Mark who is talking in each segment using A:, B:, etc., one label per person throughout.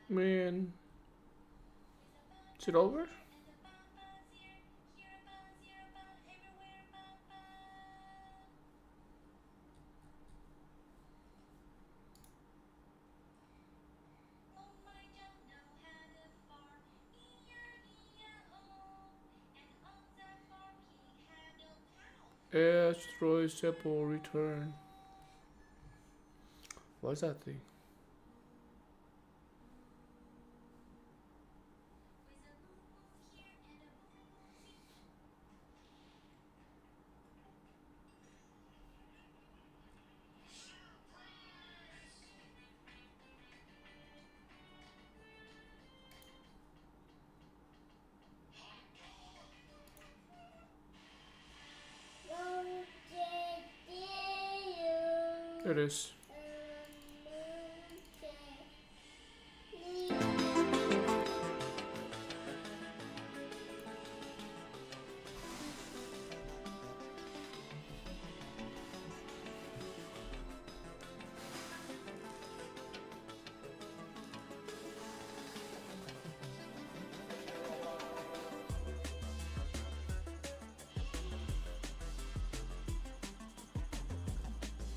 A: Man, is it over? Asteroid Sepal return. What's that thing? There it is.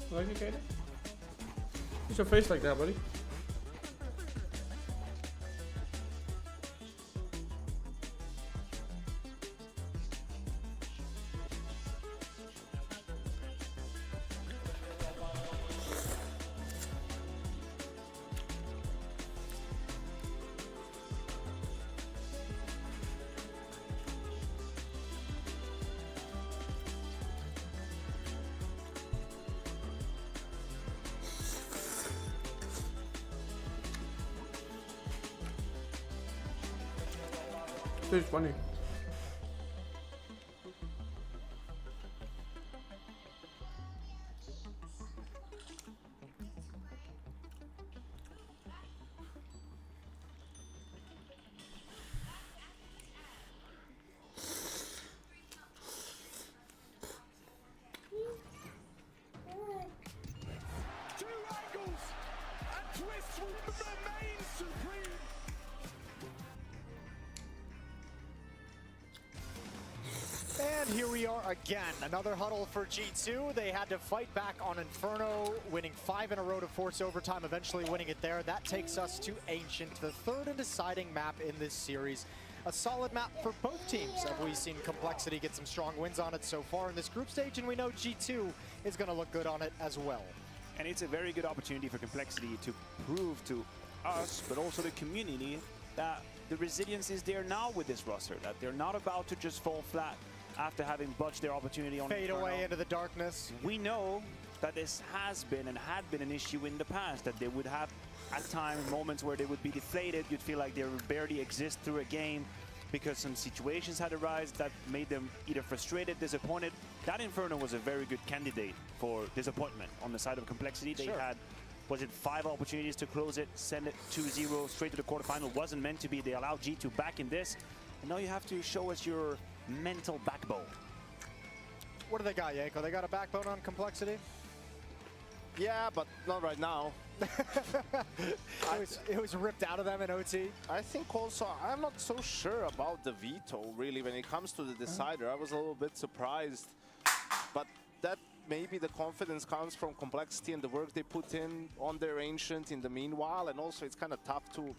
A: Like it, Kaden? What's your face like that, buddy? This is funny.
B: And here we are again, another huddle for G2. They had to fight back on Inferno, winning 5 in a row to force overtime, eventually winning it there. That takes us to Ancient, the third and deciding map in this series. A solid map for both teams. Have we seen Complexity get some strong wins on it so far in this group stage, and we know G2 is going to look good on it as well.
C: And it's a very good opportunity for Complexity to prove to us, but also the community, that the resilience is there now with this roster, that they're not about to just fall flat after having botched their opportunity on
B: Fade
C: Inferno.
B: away into the darkness.
C: We know that this has been and had been an issue in the past, that they would have at times moments where they would be deflated. You'd feel like they would barely exist through a game because some situations had arisen that made them either frustrated, disappointed. That Inferno was a very good candidate for disappointment on the side of Complexity. They had, was it 5 opportunities to close it, send it 2-0 straight to the quarterfinal. Wasn't meant to be. They allowed G2 back in this. And now you have to show us your mental backbone.
B: What do they got, Yanko? They got a backbone on Complexity?
D: Yeah, but not right now.
B: it was ripped out of them in OT.
D: I think also, I'm not so sure about the veto, really, when it comes to the decider. I was a little bit surprised. But that maybe the confidence comes from Complexity and the work they put in on their Ancient in the meanwhile. And also, it's kind of tough to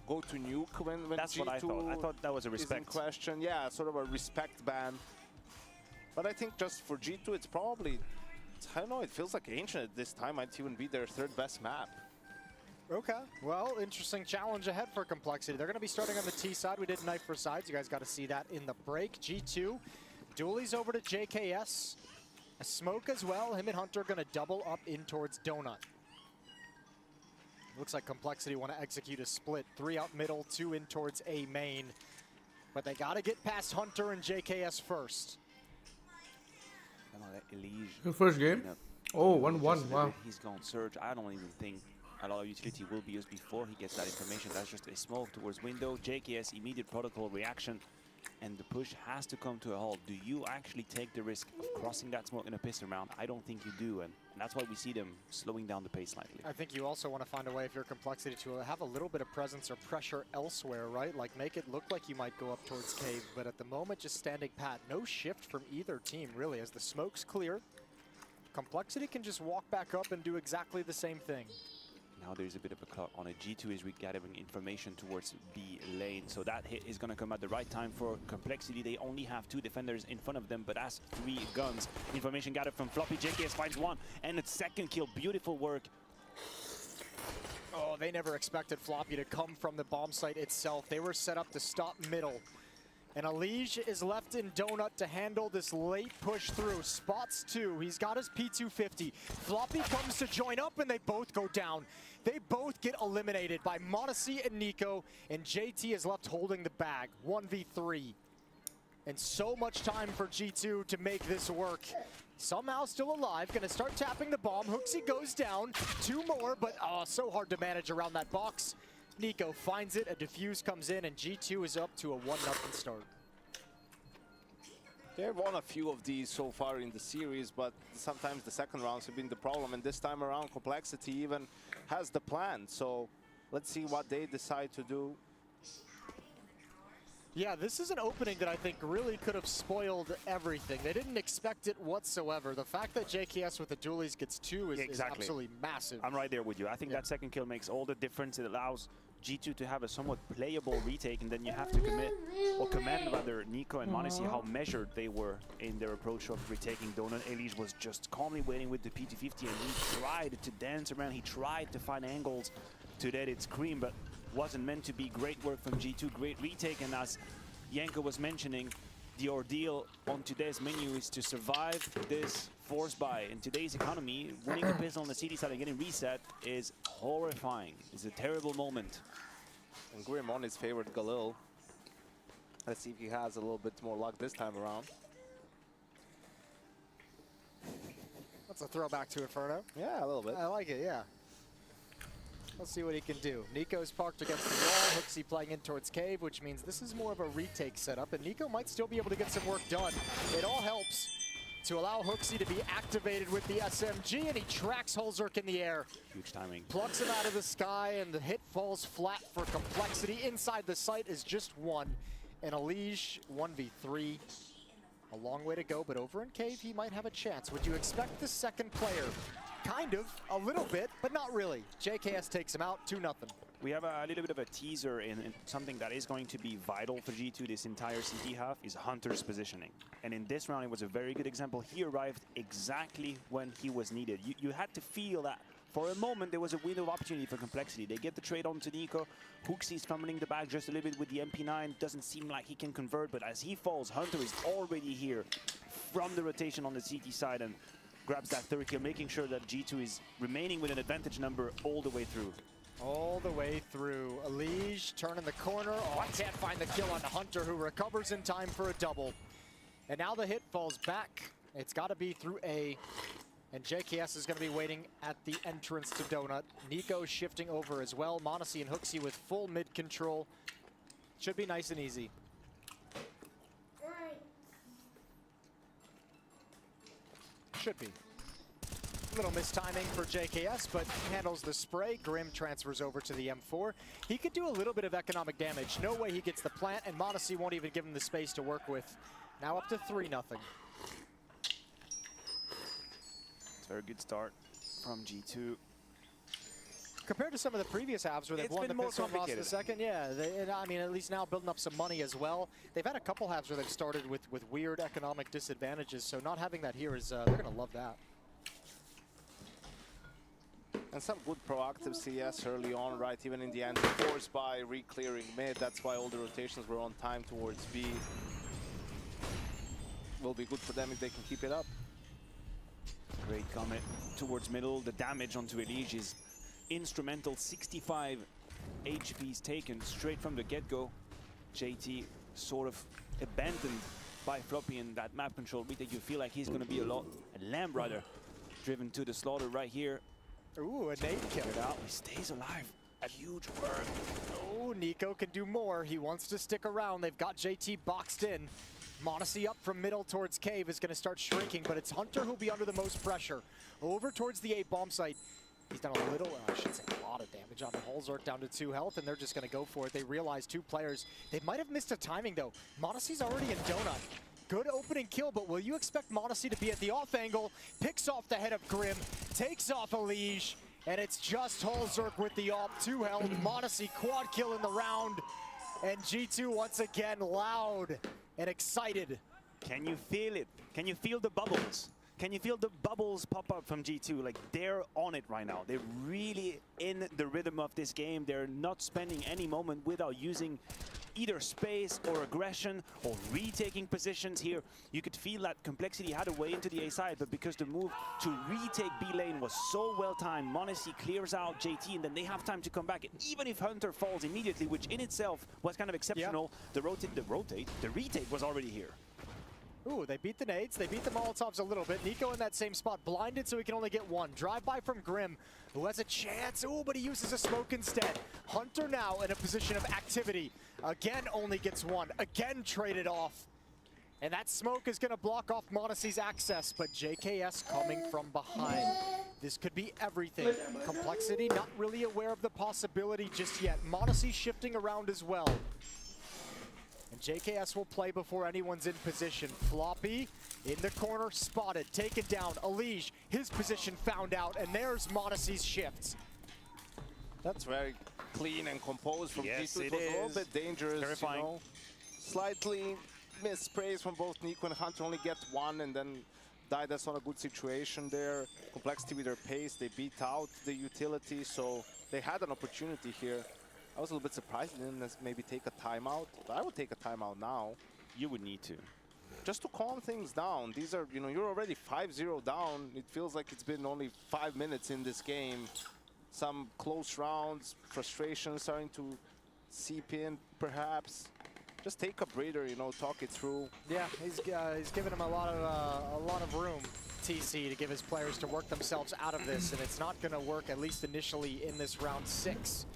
D: go to nuke when
C: That's
D: G2
C: what I thought. I thought that was a respect.
D: is in question. Yeah, sort of a respect ban. But I think just for G2, it's probably, I don't know, it feels like Ancient at this time might even be their third best map.
B: Okay, well, interesting challenge ahead for Complexity. They're going to be starting on the T side. We did knife for sides. You guys got to see that in the break. G2, dualies over to JKS. A smoke as well. Him and Hunter going to double up in towards Donut. Looks like Complexity want to execute a split. 3 out middle, 2 in towards A main. But they got to get past Hunter and JKS first.
A: The first game? Oh, 1-1, wow.
C: He's gone Surge. I don't even think a lot of utility will be used before he gets that information. That's just a smoke towards window. JKS, immediate protocol reaction. and the push has to come to a halt. Do you actually take the risk of crossing that smoke in a pistol round? I don't think you do, and that's why we see them slowing down the pace slightly.
B: I think you also want to find a way, if you're Complexity, to have a little bit of presence or pressure elsewhere, right? Like make it look like you might go up towards cave, but at the moment just standing pat. No shift from either team, really. As the smoke's clear, Complexity can just walk back up and do exactly the same thing.
C: Now there's a bit of a clock on it. G2 is gathering information towards B lane, so that hit is going to come at the right time for Complexity. They only have 2 defenders in front of them, but as 3 guns. Information gathered from Floppy. JKS finds 1, and its second kill. Beautiful work.
B: Oh, they never expected Floppy to come from the bomb site itself. They were set up to stop middle. And Elige is left in Donut to handle this late push through. Spots 2. He's got his P250. Floppy comes to join up, and they both go down. They both get eliminated by m0NESY and NiKo, and JT is left holding the bag. 1v3. And so much time for G2 to make this work. Somehow still alive, gonna start tapping the bomb. HooXi goes down, 2 more, but so hard to manage around that box. NiKo finds it, a defuse comes in, and G2 is up to a 1-0 start.
D: They've won a few of these so far in the series, but sometimes the second rounds have been the problem, and this time around Complexity even has the plan. So let's see what they decide to do.
B: Yeah, this is an opening that I think really could have spoiled everything. They didn't expect it whatsoever. The fact that JKS with the dualies gets 2 is absolutely massive.
C: I'm right there with you. I think that second kill makes all the difference. It allows G2 to have a somewhat playable retake, and then you have to commend rather NiKo and m0NESY how measured they were in their approach of retaking Donut. Elige was just calmly waiting with the P250, and he tried to dance around. He tried to find angles to let it scream, but wasn't meant to be. Great work from G2, great retake, and as Yanko was mentioning, the ordeal on today's menu is to survive this force buy. In today's economy, winning the pistol on the CD side and getting reset is horrifying. It's a terrible moment.
D: And Grim on his favorite Galil. Let's see if he has a little bit more luck this time around.
B: That's a throwback to Inferno.
D: Yeah, a little bit.
B: I like it, yeah. Let's see what he can do. NiKo's parked against the wall. HooXi playing in towards cave, which means this is more of a retake setup, and NiKo might still be able to get some work done. It all helps to allow HooXi to be activated with the SMG, and he tracks Holzerk in the air.
C: Huge timing.
B: Plucks him out of the sky, and the hit falls flat for Complexity. Inside the site is just 1, and Elige 1v3. A long way to go, but over in cave, he might have a chance. Would you expect the second player? Kind of, a little bit, but not really. JKS takes him out, 2-0.
C: We have a little bit of a teaser in something that is going to be vital for G2 this entire CT half is Hunter's positioning. And in this round, it was a very good example. He arrived exactly when he was needed. You had to feel that for a moment there was a window of opportunity for Complexity. They get the trade on to NiKo. HooXi's fumbling the bag just a little bit with the MP9. Doesn't seem like he can convert, but as he falls, Hunter is already here from the rotation on the CT side and grabs that third kill, making sure that G2 is remaining with an advantage number all the way through.
B: All the way through. Elige turning the corner. Oh, I can't find the kill on the Hunter, who recovers in time for a double. And now the hit falls back. It's got to be through A. And JKS is going to be waiting at the entrance to Donut. NiKo shifting over as well. m0NESY and HooXi with full mid control. Should be nice and easy. Should be. Little mistiming for JKS, but handles the spray. Grim transfers over to the M4. He could do a little bit of economic damage. No way he gets the plant, and m0NESY won't even give him the space to work with. Now up to 3-0.
C: It's a very good start from G2.
B: Compared to some of the previous halves where they've won the pistol and lost the second, yeah, I mean, at least now building up some money as well. They've had a couple halves where they've started with weird economic disadvantages, so not having that here is, they're going to love that.
D: And some good proactive CS early on, right? Even in the end, forced by re-clearing mid. That's why all the rotations were on time towards B. Will be good for them if they can keep it up.
C: Great commit towards middle. The damage onto Elige is instrumental. 65 HPs taken straight from the get-go. JT sort of abandoned by Floppy in that map control retake. You feel like he's going to be a lamb rather driven to the slaughter right here.
B: Ooh, a nade kill.
C: It out. He stays alive. a huge work.
B: Oh, Nico can do more. He wants to stick around. They've got JT boxed in. Modesty up from middle towards Cave is going to start shrinking, but it's Hunter who'll be under the most pressure. Over towards the A bomb site. He's done a little, I should say a lot of damage on the Holzerk, down to 2 health, and they're just going to go for it. They realize 2 players. They might have missed a timing, though. Modesty's already in Donut. Good opening kill, but will you expect Modesty to be at the off angle? Picks off the head of Grim, takes off Elige, and it's just Holzerk with the op. 2 health. Modesty quad kill in the round, and G2 once again loud and excited.
C: Can you feel it? Can you feel the bubbles? Can you feel the bubbles pop up from G2? Like, they're on it right now. They're really in the rhythm of this game. They're not spending any moment without using either space or aggression or retaking positions here. You could feel that Complexity had a way into the A side, but because the move to retake B lane was so well timed, Modesty clears out JT, and then they have time to come back. And even if Hunter falls immediately, which in itself was kind of exceptional, the retake was already here.
B: Ooh, they beat the nades, they beat the Molotovs a little bit. Nico in that same spot, blinded so he can only get 1. Drive-by from Grim, who has a chance. Ooh, but he uses a smoke instead. Hunter now in a position of activity. Again, only gets 1. Again, traded off. And that smoke is going to block off Modesty's access, but JKS coming from behind. This could be everything. Complexity not really aware of the possibility just yet. Modesty shifting around as well. And JKS will play before anyone's in position. Floppy in the corner, spotted, taken down. Elige, his position found out, and there's Modesty's shifts.
D: That's very clean and composed from
C: Yes,
D: G2. It was a little bit dangerous,
C: terrifying.
D: you know. Slightly missed sprays from both Nico and Hunter, only get 1 and then die. That's not a good situation there. Complexity with their pace, they beat out the utility, so they had an opportunity here. I was a little bit surprised they didn't maybe take a timeout. But I would take a timeout now.
C: You would need to.
D: Just to calm things down. These are, you know, you're already 5-0 down. It feels like it's been only 5 minutes in this game. Some close rounds, frustration starting to seep in, perhaps. Just take a breather, you know, talk it through.
B: Yeah, he's given him a lot of room, TC, to give his players to work themselves out of this, and it's not going to work, at least initially, in this round 6.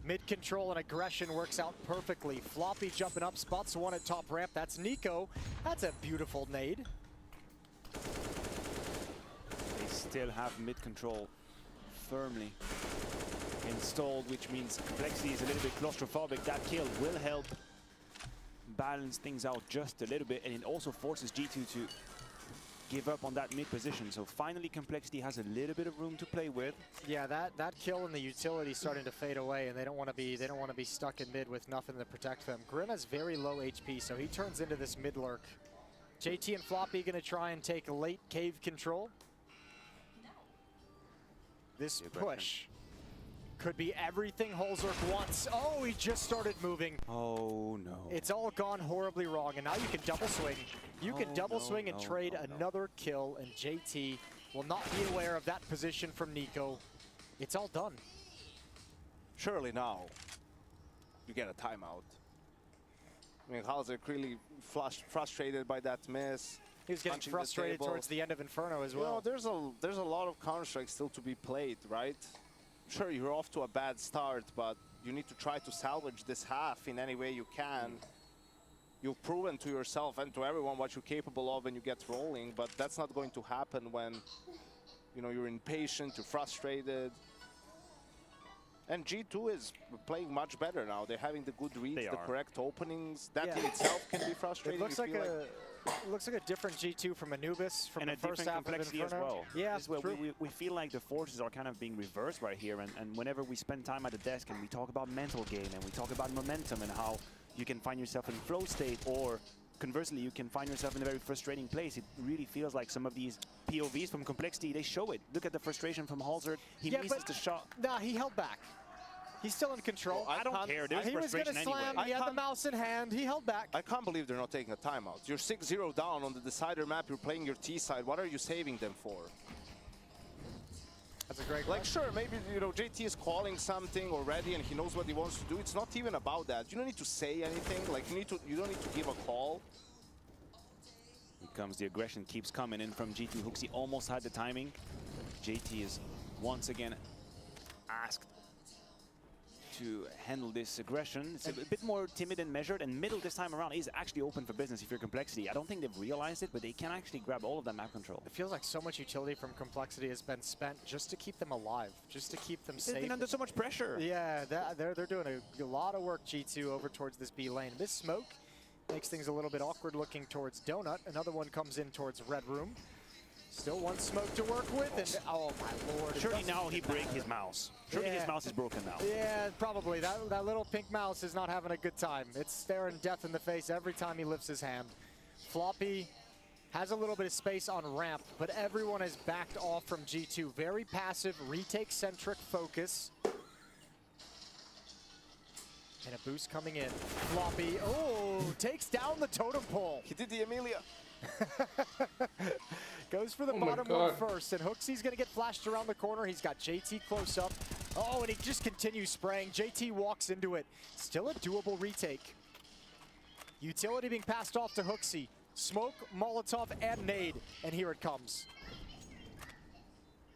B: Mid-control and aggression works out perfectly. Floppy jumping up, spots 1 at top ramp. That's Nico. That's a beautiful nade.
C: They still have mid-control firmly installed, which means Complexity is a little bit claustrophobic. That kill will help balance things out just a little bit, and it also forces G2 to give up on that mid position. So finally Complexity has a little bit of room to play with.
B: Yeah, that kill in the utility starting to fade away, and they don't want to be stuck in mid with nothing to protect them. Grim has very low HP, so he turns into this mid lurk. JT and Floppy going to try and take late cave control. This push could be everything Holzerk wants. Oh, he just started moving.
C: Oh no.
B: It's all gone horribly wrong, and now you can double swing. You can double swing and trade another kill, and JT will not be aware of that position from Nico. It's all done.
D: Surely now you get a timeout. I mean, Holzerk really frustrated by that miss.
B: He was getting frustrated towards the end of Inferno as well.
D: You know, there's a lot of Counter-Strike still to be played, right? Sure, you're off to a bad start, but you need to try to salvage this half in any way you can. You've proven to yourself and to everyone what you're capable of when you get rolling, but that's not going to happen when, you know, you're impatient, you're frustrated. And G2 is playing much better now. They're having the good reads, the correct openings. That in itself can be frustrating.
B: It looks like a different G2 from Anubis from the first half of Inferno.
C: As well.
B: Yeah,
C: we feel like the forces are kind of being reversed right here, and whenever we spend time at the desk and we talk about mental game and we talk about momentum and how you can find yourself in flow state, or conversely you can find yourself in a very frustrating place, it really feels like some of these POVs from Complexity, they show it. Look at the frustration from Holzerk. He misses the shot.
B: Nah, he held back. He's still in control.
C: I don't care. There's
B: he was going to slam. He had the mouse in hand. He held back.
D: I can't believe they're not taking a timeout. You're 6-0 down on the decider map. You're playing your T side. What are you saving them for?
B: That's a great question.
D: Like, sure, maybe, you know, JT is calling something already and he knows what he wants to do. It's not even about that. You don't need to say anything. Like, you don't need to give a call.
C: Here comes the aggression, keeps coming in from G2. Hooksy almost had the timing. JT is once again asked to handle this aggression. It's a bit more timid and measured, and middle this time around is actually open for business if you're Complexity. I don't think they've realized it, but they can actually grab all of that map control.
B: It feels like so much utility from Complexity has been spent just to keep them alive, just to keep them safe.
C: They've been under so much pressure.
B: Yeah, they're doing a lot of work, G2, over towards this B lane. This smoke makes things a little bit awkward looking towards Donut. Another one comes in towards Red Room. Still one smoke to work with, and oh my lord.
C: Surely now he break his mouse. Surely his mouse is broken now.
B: Yeah, probably. That little pink mouse is not having a good time. It's staring death in the face every time he lifts his hand. Floppy has a little bit of space on ramp, but everyone has backed off from G2. Very passive, retake-centric focus. And a boost coming in. Floppy, oh, takes down the totem pole.
D: He did the Amelia.
B: Goes for the bottom one first, and Hooksy's gonna get flashed around the corner. He's got JT close up. Oh, and he just continues spraying. JT walks into it. Still a doable retake. Utility being passed off to Hooksy. Smoke, Molotov, and nade, and here it comes.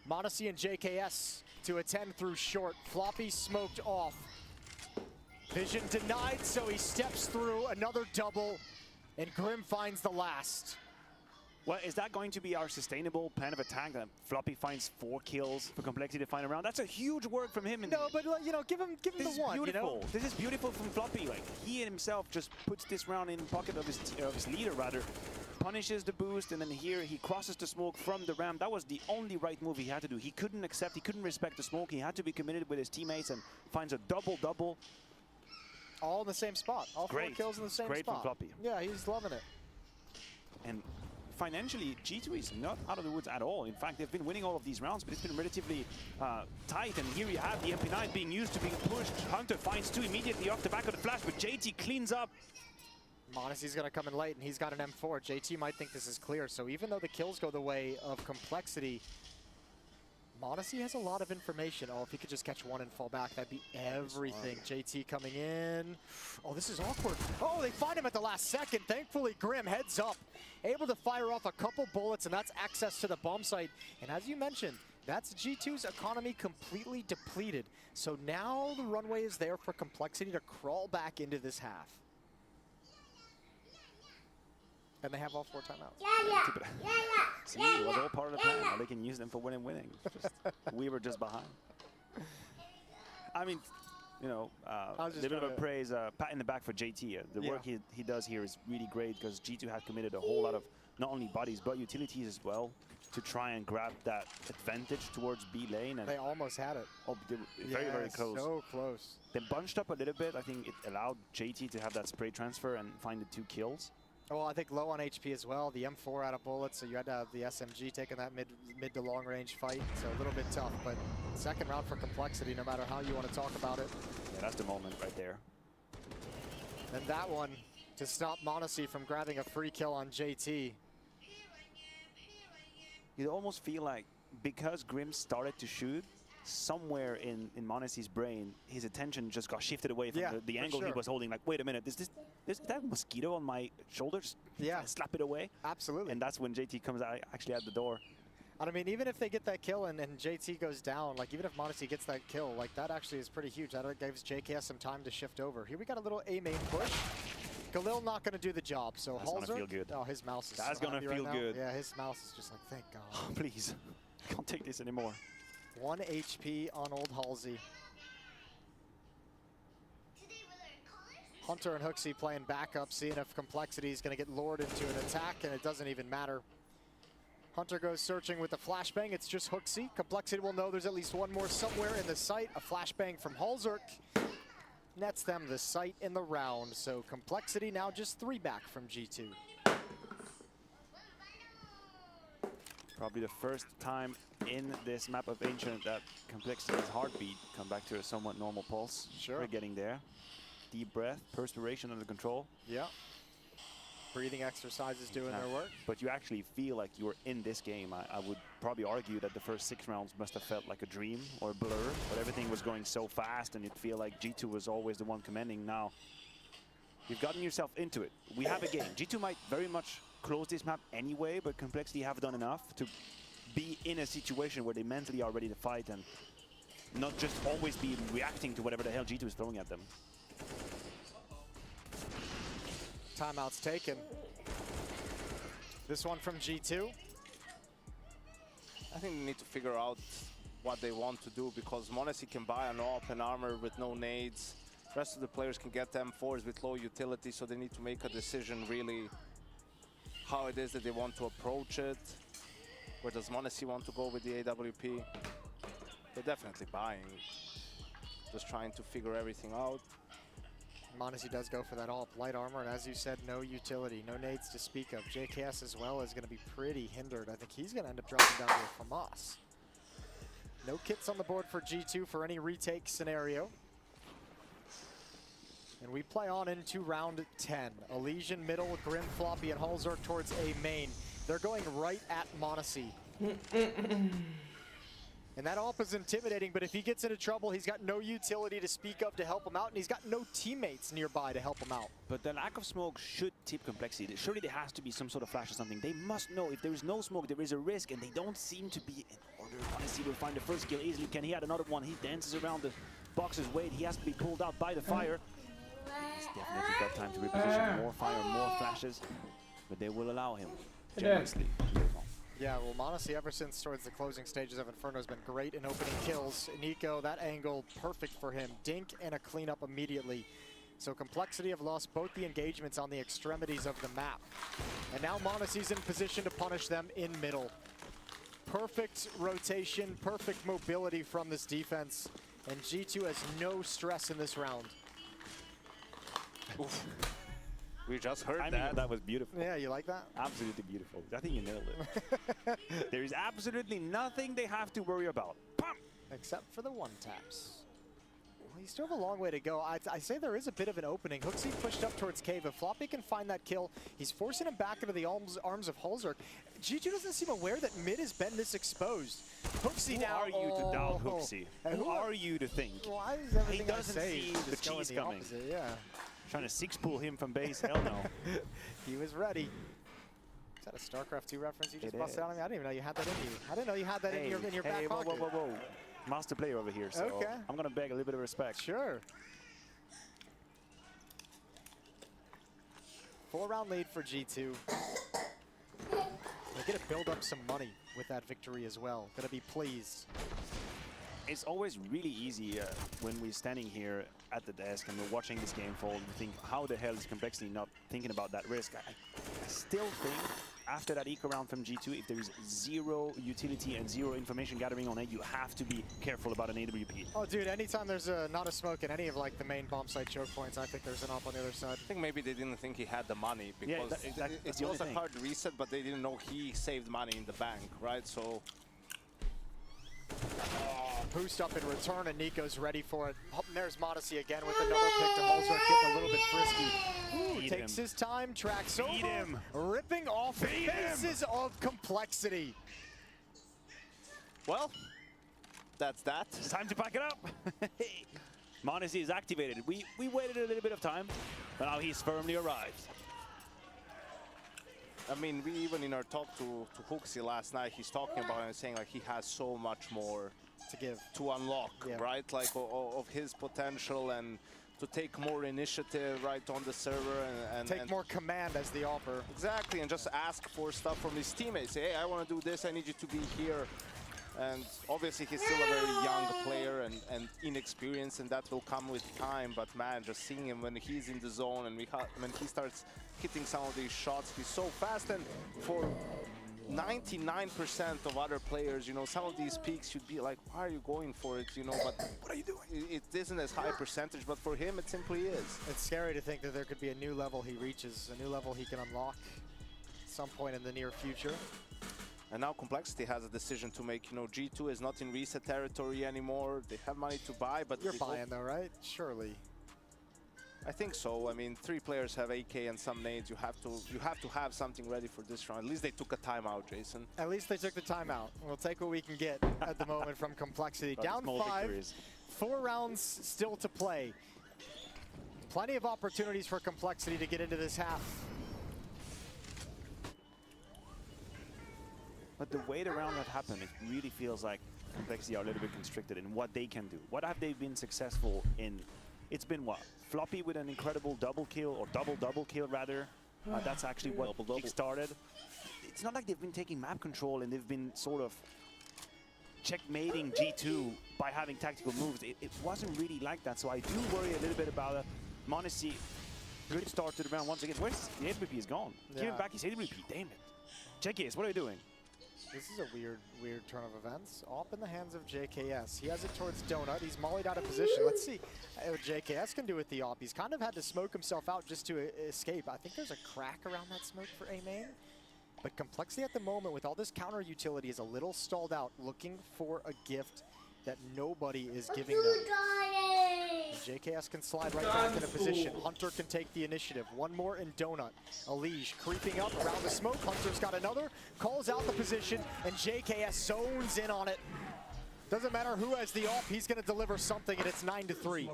B: m0NESY and JKS to attend through short. Floppy smoked off. Vision denied, so he steps through another double, and Grim finds the last.
C: Well, is that going to be our sustainable plan of attack? That Floppy finds 4 kills for Complexity to find around. That's a huge work from him.
B: No, but you know, give him the one.
C: Beautiful.
B: You know?
C: This is beautiful from Floppy. Like he himself just puts this round in pocket of his leader, rather, punishes the boost, and then here he crosses the smoke from the ramp. That was the only right move he had to do. He couldn't accept. He couldn't respect the smoke. He had to be committed with his teammates and finds a double.
B: All in the same spot. All 4 kills in the same spot.
C: Great from Floppy.
B: Yeah, he's loving it.
C: And financially, G2 is not out of the woods at all. In fact, they've been winning all of these rounds, but it's been relatively tight. And here you have the MP9 being used to being pushed. Hunter finds 2 immediately off the back of the flash, but JT cleans up.
B: m0NESY's going to come in late, and he's got an M4. JT might think this is clear. So even though the kills go the way of Complexity, m0NESY has a lot of information. Oh, if he could just catch one and fall back, that'd be everything. JT coming in. Oh, this is awkward. Oh, they find him at the last second. Thankfully, Grim heads up, able to fire off a couple bullets, and that's access to the bomb site. And as you mentioned, that's G2's economy completely depleted. So now the runway is there for Complexity to crawl back into this half. And they have all 4 timeouts.
C: See, it was all part of the plan. Now they can use them for winning. We were just behind. I mean, you know, a little bit of praise, pat in the back for JT. The work he does here is really great because G2 has committed a whole lot of not only bodies but utilities as well to try and grab that advantage towards B lane. And
B: they almost had it.
C: Oh, they were very close.
B: So close.
C: They bunched up a little bit. I think it allowed JT to have that spray transfer and find the 2 kills.
B: Well, I think low on HP as well. The M4 out of bullets, so you had to have the SMG taking that mid to long range fight. So a little bit tough, but second round for Complexity, no matter how you want to talk about it.
C: Yeah, that's the moment right there.
B: And that one to stop m0NESY from grabbing a free kill on JT.
C: You almost feel like because Grim started to shoot, somewhere in m0NESY's brain, his attention just got shifted away from the angle he was holding. Like, wait a minute, is that mosquito on my shoulders?
B: Yeah.
C: Slap it away.
B: Absolutely.
C: And that's when JT comes out, actually at the door.
B: And I mean, even if they get that kill and JT goes down, like even if m0NESY gets that kill, like that actually is pretty huge. That gives JKS some time to shift over. Here we got a little A main push. Galil not going to do the job, so
C: that's
B: Halzer.
C: Gonna feel good.
B: Oh, his mouse is
C: That's going to feel good.
B: Yeah, his mouse is just like, thank God.
C: Oh, please. I can't take this anymore.
B: 1 HP on old Halsey. Hunter and Hooksy playing backup, seeing if Complexity is going to get lured into an attack, and it doesn't even matter. Hunter goes searching with the flashbang. It's just Hooksy. Complexity will know there's at least one more somewhere in the site. A flashbang from Halzerk nets them the site in the round. So Complexity now just 3 back from G2.
C: Probably the first time in this map of Ancient that Complexity's heartbeat come back to a somewhat normal pulse.
B: Sure.
C: We're getting there. Deep breath, perspiration under control.
B: Yeah. Breathing exercises doing their work.
C: But you actually feel like you're in this game. I would probably argue that the first 6 rounds must have felt like a dream or a blur, but everything was going so fast and you'd feel like G2 was always the one commanding. Now, you've gotten yourself into it. We have a game. G2 might very much close this map anyway, but Complexity have done enough to be in a situation where they mentally are ready to fight, and not just always be reacting to whatever the hell G2 is throwing at them.
B: Timeout's taken. This one from G2.
D: I think they need to figure out what they want to do, because m0NESY can buy an AWP and armor with no nades. The rest of the players can get M4s with low utility, so they need to make a decision really how it is that they want to approach it. Where does m0NESY want to go with the AWP? They're definitely buying. Just trying to figure everything out.
B: m0NESY does go for that AWP light armor, and as you said, no utility, no nades to speak of. JKS as well is going to be pretty hindered. I think he's going to end up dropping down to a FAMAS. No kits on the board for G2 for any retake scenario. And we play on into round 10. Elysian middle, Grim, Floppy, and Halzork towards A main. They're going right at m0NESY. And that AWP is intimidating, but if he gets into trouble, he's got no utility to speak of to help him out, and he's got no teammates nearby to help him out.
C: But the lack of smoke should tip Complexity. Surely there has to be some sort of flash or something. They must know if there is no smoke, there is a risk, and they don't seem to be in order. m0NESY will find the first kill easily. Can he add another one? He dances around the box's weight. He has to be pulled out by the fire. He's definitely got time to reposition. More fire, more flashes, but they will allow him generously.
B: Yeah, well, m0NESY ever since towards the closing stages of Inferno has been great in opening kills. Nico, that angle, perfect for him. Dink and a cleanup immediately. So Complexity have lost both the engagements on the extremities of the map. And now m0NESY's in position to punish them in middle. Perfect rotation, perfect mobility from this defense. And G2 has no stress in this round.
D: Oof. We just heard
C: I
D: that.
C: mean, that was beautiful.
B: Yeah, you like that?
C: Absolutely beautiful. I think you nailed it. There is absolutely nothing they have to worry about. Pum!
B: Except for the one taps. Well, you still have a long way to go. I say there is a bit of an opening. HooXi pushed up towards Cave. If Floppy can find that kill, he's forcing him back into the arms of Halzork. G2 doesn't seem aware that mid has been this exposed. HooXi now.
C: Who are you to doubt HooXi? Who are you to think?
B: Why is everything
C: He doesn't
B: I say
C: see
B: just
C: the
B: going
C: cheese
B: the
C: coming.
B: opposite? Yeah.
C: Trying to six-pull him from base? Hell no.
B: He was ready. Is that a StarCraft 2 reference you just
C: It
B: busted out on me? I didn't even know you had that in you. I didn't know you had that in your back
C: whoa,
B: pocket.
C: whoa, whoa, whoa. Master player over here, so
B: Okay.
C: I'm going to beg a little bit of respect.
B: Sure. 4-round lead for G2. They're going to build up some money with that victory as well. Going to be pleased.
C: It's always really easy when we're standing here at the desk and we're watching this game fold and think, how the hell is Complexity not thinking about that risk? I still think after that eco round from G2, if there is zero utility and zero information gathering on it, you have to be careful about an AWP.
B: Oh, dude, anytime there's not a smoke in any of like the main bomb site choke points, I think there's an op on the other side.
D: I think maybe they didn't think he had the money, because
C: that's
D: it was a hard reset, but they didn't know he saved money in the bank, right? So
B: boost up in return, and Nico's ready for it. Oh, there's m0NESY again with another pick to Halzork, getting a little bit frisky. Ooh, takes his time, tracks over,
C: him.
B: ripping off the faces of Complexity.
D: well, that's that.
C: It's time to pack it up. m0NESY is activated. We waited a little bit of time, but now he's firmly arrived.
D: I mean, we even in our talk to HooXi last night, he's talking about it and saying like he has so much more
B: To give.
D: to unlock,
B: Yeah.
D: right? Like of his potential, and to take more initiative right on the server and
B: Take more command as the offer.
D: exactly, and just ask for stuff from his teammates. Say, hey, I want to do this. I need you to be here. And obviously, he's still a very young player and inexperienced, and that will come with time. But man, just seeing him when he's in the zone and when he starts hitting some of these shots, he's so fast. And for 99% of other players, you know, some of these peaks you'd be like, why are you going for it, you know? But what are you doing? It isn't as high percentage, but for him, it simply is.
B: It's scary to think that there could be a new level he reaches, a new level he can unlock at some point in the near future.
D: And now Complexity has a decision to make. You know, G2 is not in reset territory anymore. They have money to buy, but
B: You're buying though, right? Surely.
D: I think so. I mean, 3 players have AK and some nades. You have to have something ready for this round. At least they took a timeout, Jason.
B: At least they took the timeout. We'll take what we can get at the moment from Complexity. Down 5,
C: victories.
B: 4 rounds still to play. Plenty of opportunities for Complexity to get into this half.
C: But the way the round had happened, it really feels like Complexity are a little bit constricted in what they can do. What have they been successful in? It's been what? Floppy with an incredible double kill, or double kill rather. That's actually what kick-started. It's not like they've been taking map control and they've been sort of checkmating G2 by having tactical moves. It wasn't really like that, so I do worry a little bit about Monacy. Good start to the round once again. Where's the AWP is gone? Give him back his AWP, damn it. JKS, what are you doing?
B: This is a weird turn of events. Off in the hands of JKS. He has it towards Donut. He's mollied out of position. Let's see what JKS can do with the op. He's kind of had to smoke himself out just to escape. I think there's a crack around that smoke for A main. But Complexity at the moment with all this counter utility is a little stalled out, looking for a gift that nobody is giving them. JKS can slide right back into position. Hunter can take the initiative. One more in Donut. Alige creeping up around the smoke. Hunter's got another, calls out the position, and JKS zones in on it. Doesn't matter who has the op, he's gonna deliver something, and it's 9-3.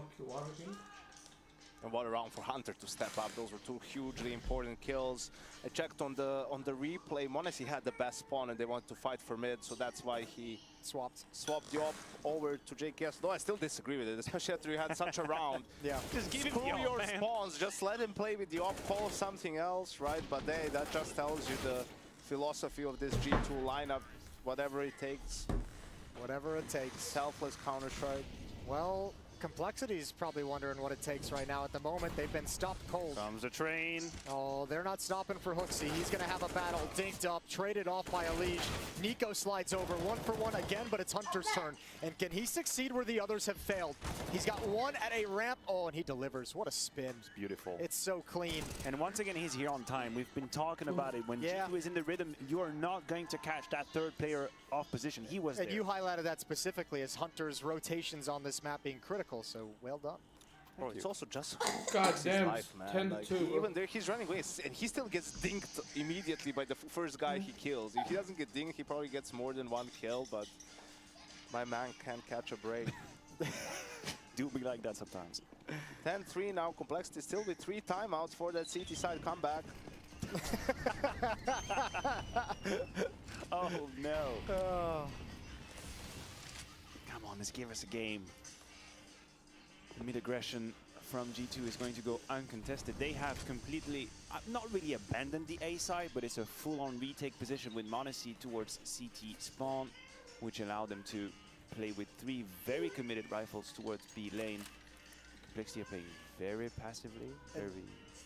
D: And what a round for Hunter to step up. Those were two hugely important kills. I checked on the replay. Monacy had the best spawn and they wanted to fight for mid, so that's why he swapped the op over to JKS. Though I still disagree with it, especially after you had such a round.
B: Yeah.
D: Just give him your spawns. Just let him play with the op, call something else, right? But hey, that just tells you the philosophy of this G2 lineup. Whatever it takes.
B: Whatever it takes.
D: Selfless counter-strike.
B: Well, Complexity's probably wondering what it takes right now. At the moment, they've been stopped cold.
C: Comes a train.
B: Oh, they're not stopping for Hooksy. He's going to have a battle. Dinked up, traded off by Alige. Nico slides over, 1-for-1 again, but it's Hunter's turn. And can he succeed where the others have failed? He's got one at a ramp. Oh, and he delivers. What a spin.
C: It's beautiful.
B: It's so clean.
C: And once again, he's here on time. We've been talking about it. When G2 is in the rhythm, you are not going to catch that third player off position. He was there.
B: And you highlighted that specifically as Hunter's rotations on this map being critical, so well done.
D: Bro, it's also just
A: goddamn
D: life, man. Like, even there, he's running away, and he still gets dinked immediately by the first guy he kills. If he doesn't get dinked, he probably gets more than one kill, but my man can't catch a break.
C: Do be like that sometimes.
D: 10-3 now, Complexity still with 3 timeouts for that CT side comeback.
C: Oh no.
B: Oh.
C: Come on, let's give us a game. Mid-aggression from G2 is going to go uncontested. They have completely, not really abandoned the A side, but it's a full-on retake position with Monacy towards CT spawn, which allowed them to play with 3 very committed rifles towards B lane. Complexity are playing very passively,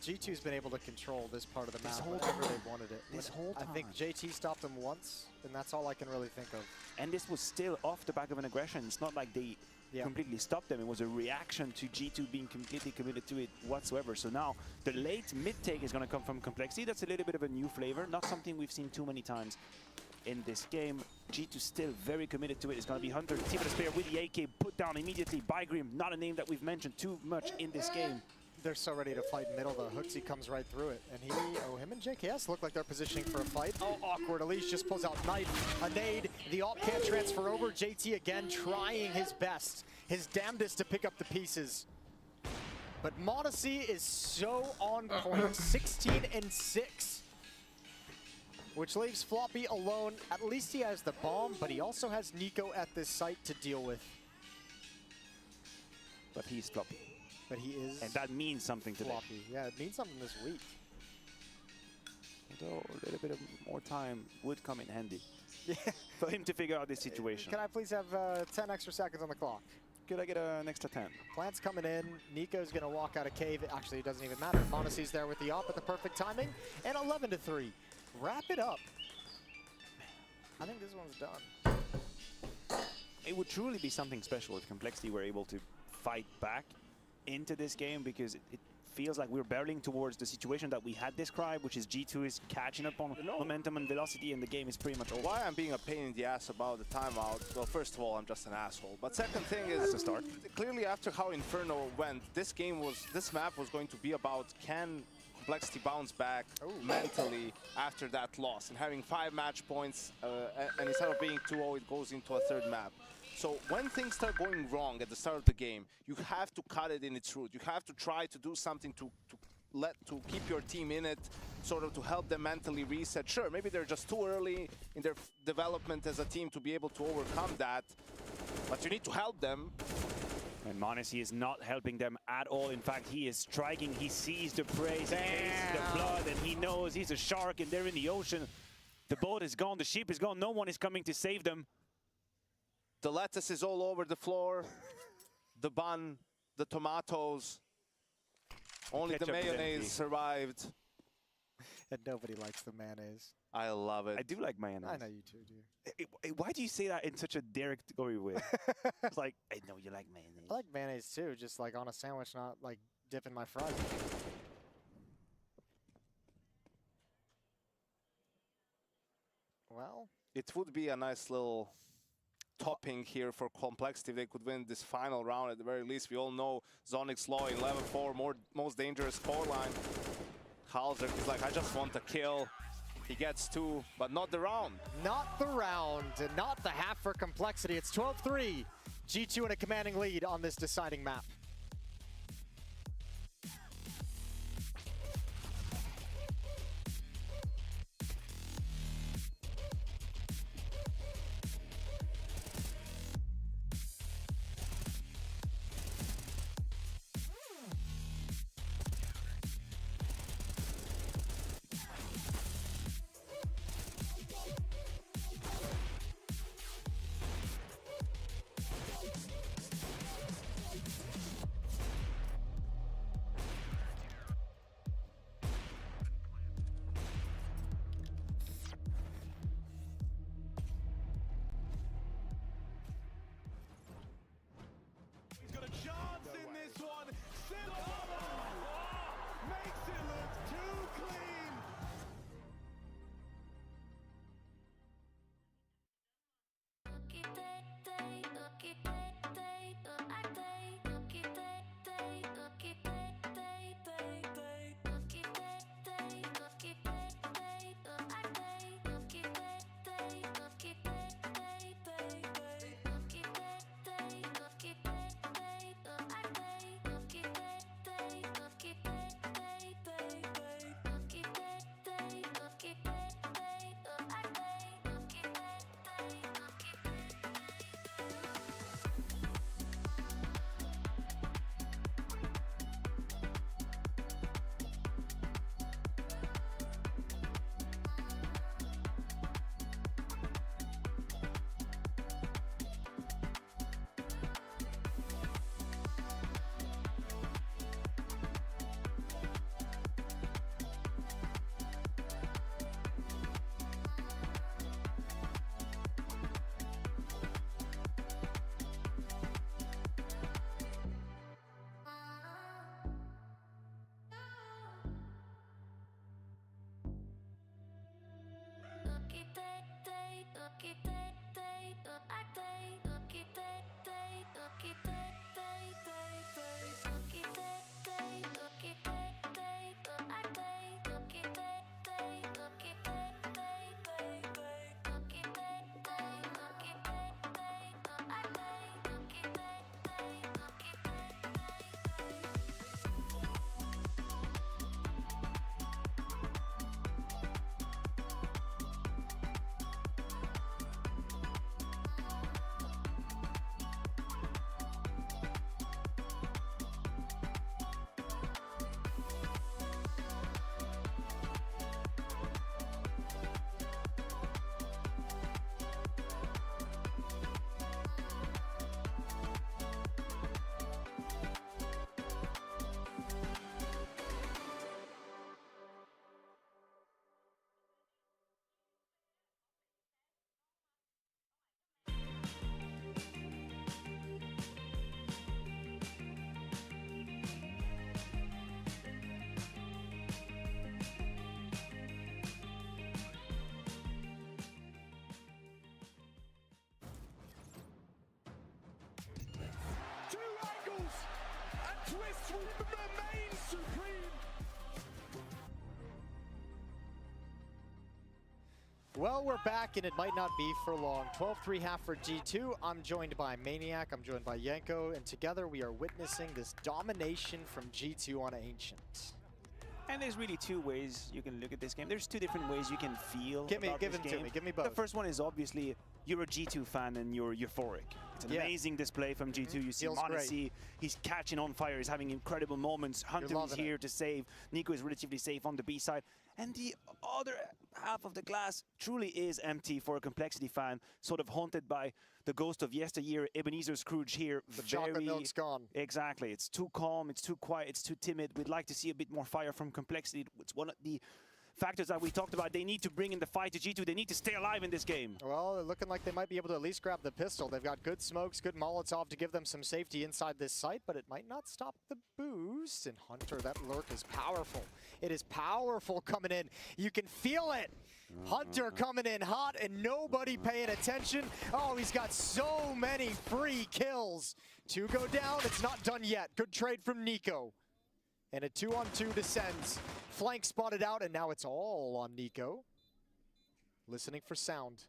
B: G2's been able to control this part of the map
C: whole
B: whenever
C: time.
B: they wanted it.
C: This whole time.
B: I think JT stopped them once, and that's all I can really think of.
C: And this was still off the back of an aggression. It's not like they completely stopped them. It was a reaction to G2 being completely committed to it whatsoever. So now the late mid-take is going to come from Complexity. That's a little bit of a new flavor, not something we've seen too many times in this game. G2 still very committed to it. It's going to be Hunter, team of the spear with the AK, put down immediately by Grim. Not a name that we've mentioned too much in this game.
B: They're so ready to fight in middle, though. Hooksy comes right through it. And him and JKS look like they're positioning for a fight. Oh, awkward. Alige just pulls out knife, a nade. The op can't transfer over. JT again trying his best, his damnedest to pick up the pieces. But Monacy is so on point, 16-6. Which leaves Floppy alone. At least he has the bomb, but he also has Nico at this site to deal with.
C: But he's Floppy.
B: But he is.
C: And that means something today.
B: Floppy. Yeah, it means something this week.
C: Although a little bit of more time would come in handy.
B: Yeah.
C: For him to figure out this situation.
B: Can I please have 10 extra seconds on the clock?
C: Could I get an extra 10?
B: Plant's coming in. Nico's going to walk out of cave. Actually, it doesn't even matter. Monacy's there with the op at the perfect timing. And 11-3. Wrap it up. I think this one's done.
C: It would truly be something special if Complexity were able to fight back into this game, because it feels like we're barreling towards the situation that we had described, which is G2 is catching up on momentum and velocity, and the game is pretty much over.
D: Why I'm being a pain in the ass about the timeout? Well, first of all, I'm just an asshole. But second thing is,
C: that's a start.
D: Clearly after how Inferno went, this map was going to be about can Complexity bounce back mentally after that loss, and having 5 match points, and instead of being 2-0, it goes into a third map. So when things start going wrong at the start of the game, you have to cut it in its root. You have to try to do something to keep your team in it, sort of to help them mentally reset. Sure, maybe they're just too early in their development as a team to be able to overcome that, but you need to help them.
C: And m0NESY is not helping them at all. In fact, he is striking. He sees the prey, he tastes the blood, and he knows he's a shark and they're in the ocean. The boat is gone, the ship is gone, no one is coming to save them.
D: The lettuce is all over the floor, the bun, the tomatoes. Only the mayonnaise survived.
B: And nobody likes the mayonnaise.
D: I love it.
C: I do like mayonnaise.
B: I know you two do.
C: Why do you say that in such a derogatory way? It's like, I know you like mayonnaise.
B: I like mayonnaise too, just like on a sandwich, not like dipping my fries in it. Well,
D: it would be a nice little topping here for Complexity if they could win this final round. At the very least, we all know Zonic's Law, 11-4, most dangerous scoreline. Halzer is like, I just want a kill. He gets 2, but not the round.
B: Not the round, and not the half for Complexity. It's 12-3. G2 in a commanding lead on this deciding map. Well, we're back, and it might not be for long. 12-3 half for G2. I'm joined by Maniac, I'm joined by Yenko, and together we are witnessing this domination from G2 on Ancient.
C: And there's really two ways you can look at this game. There's two different ways you can feel
B: Give
C: about
B: them
C: this game.
B: to me. Give me both.
C: The first one is obviously you're a G2 fan and you're euphoric. It's an amazing display from G2. You see m0NESY, he's catching on fire, he's having incredible moments. Hunter is here to save. Nico is relatively safe on the B side. And the other half of the glass truly is empty for a Complexity fan, sort of haunted by the ghost of yesteryear. Ebenezer Scrooge here.
B: The chocolate milk's gone.
C: Exactly. It's too calm, it's too quiet, it's too timid. We'd like to see a bit more fire from Complexity. It's one of the factors that we talked about. They need to bring in the fight to G2. They need to stay alive in this game.
B: Well, they're looking like they might be able to at least grab the pistol. They've got good smokes, good Molotov to give them some safety inside this site, but it might not stop the boost. And Hunter, that lurk is powerful. It is powerful coming in. You can feel it. Hunter coming in hot and nobody paying attention. Oh, he's got so many free kills. 2 go down. It's not done yet. Good trade from Nico. And a 2-on-2 descends. Flank spotted out, and now it's all on Nico. Listening for sound.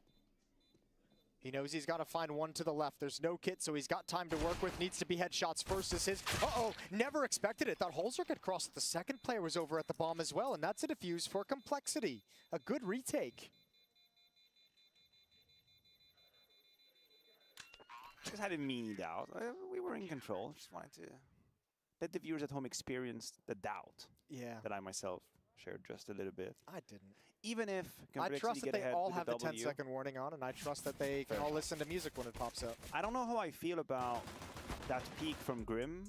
B: He knows he's got to find one to the left. There's no kit, so he's got time to work with. Needs to be headshots first as his. Uh-oh, never expected it. Thought Holzer could cross. The second player was over at the bomb as well, and that's a defuse for Complexity. A good retake.
C: Just had a mini doubt. We were in control. Just wanted to let the viewers at home experience the doubt that I myself shared just a little bit.
B: I didn't.
C: Even if
B: I trust that they all have the 10-second warning on, and I trust that they can all listen to music when it pops up.
C: I don't know how I feel about that peek from Grim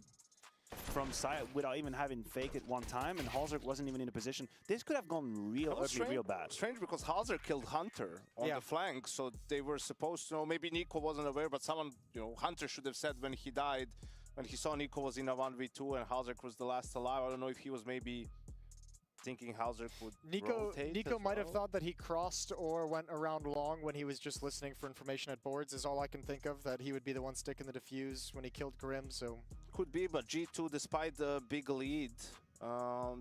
C: from side without even having faked it one time, and Halzerk wasn't even in a position. This could have gone real ugly, real bad.
D: Strange because Halzer killed Hunter on the flank, so they were supposed to know. Maybe Nico wasn't aware, but someone, Hunter should have said when he died, when he saw Nico was in a 1v2 and Halzerk was the last alive. I don't know if he was maybe thinking Halzerk would rotate.
B: Nico might have thought that he crossed or went around long when he was just listening for information at boards is all I can think of, that he would be the one sticking the defuse when he killed Grim, so.
D: Could be, but G2, despite the big lead,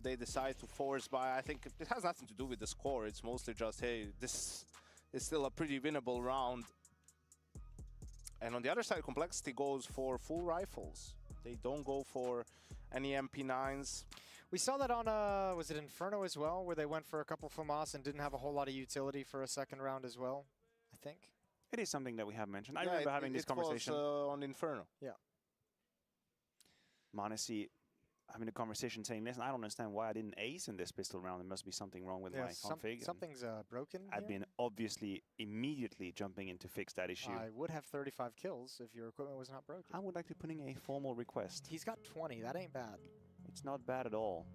D: they decide to force by. I think it has nothing to do with the score. It's mostly just, hey, this is still a pretty winnable round. And on the other side, Complexity goes for full rifles. They don't go for any MP9s.
B: We saw that on, was it Inferno as well, where they went for a couple FAMAS and didn't have a whole lot of utility for a second round as well, I think.
C: It is something that we have mentioned. I remember having this conversation.
D: It was on Inferno.
B: Yeah.
C: m0NESY having a conversation saying, listen, I don't understand why I didn't ace in this pistol round. There must be something wrong with my config.
B: Something's broken.
C: I'd been obviously immediately jumping in to fix that issue.
B: I would have 35 kills if your equipment was not broken.
C: I would like to put in a formal request.
B: He's got 20. That ain't bad.
C: It's not bad at all.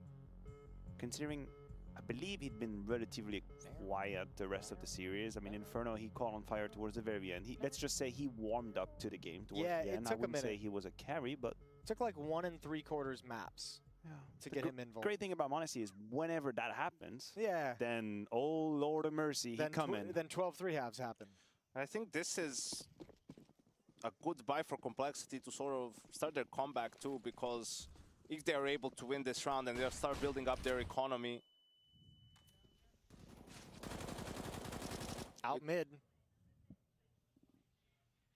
C: Considering, I believe he'd been relatively quiet the rest of the series. I mean, Inferno, he caught on fire towards the very end. Let's just say he warmed up to the game towards the end. I wouldn't say he was a carry, but...
B: It took like 1 3/4 maps to get him involved.
C: Great thing about m0NESY is whenever that happens,
B: yeah,
C: then, oh Lord of mercy, he come in.
B: Then 12 3/2 happen.
D: I think this is a good buy for Complexity to sort of start their comeback too, because if they're able to win this round and they'll start building up their economy.
B: Out mid.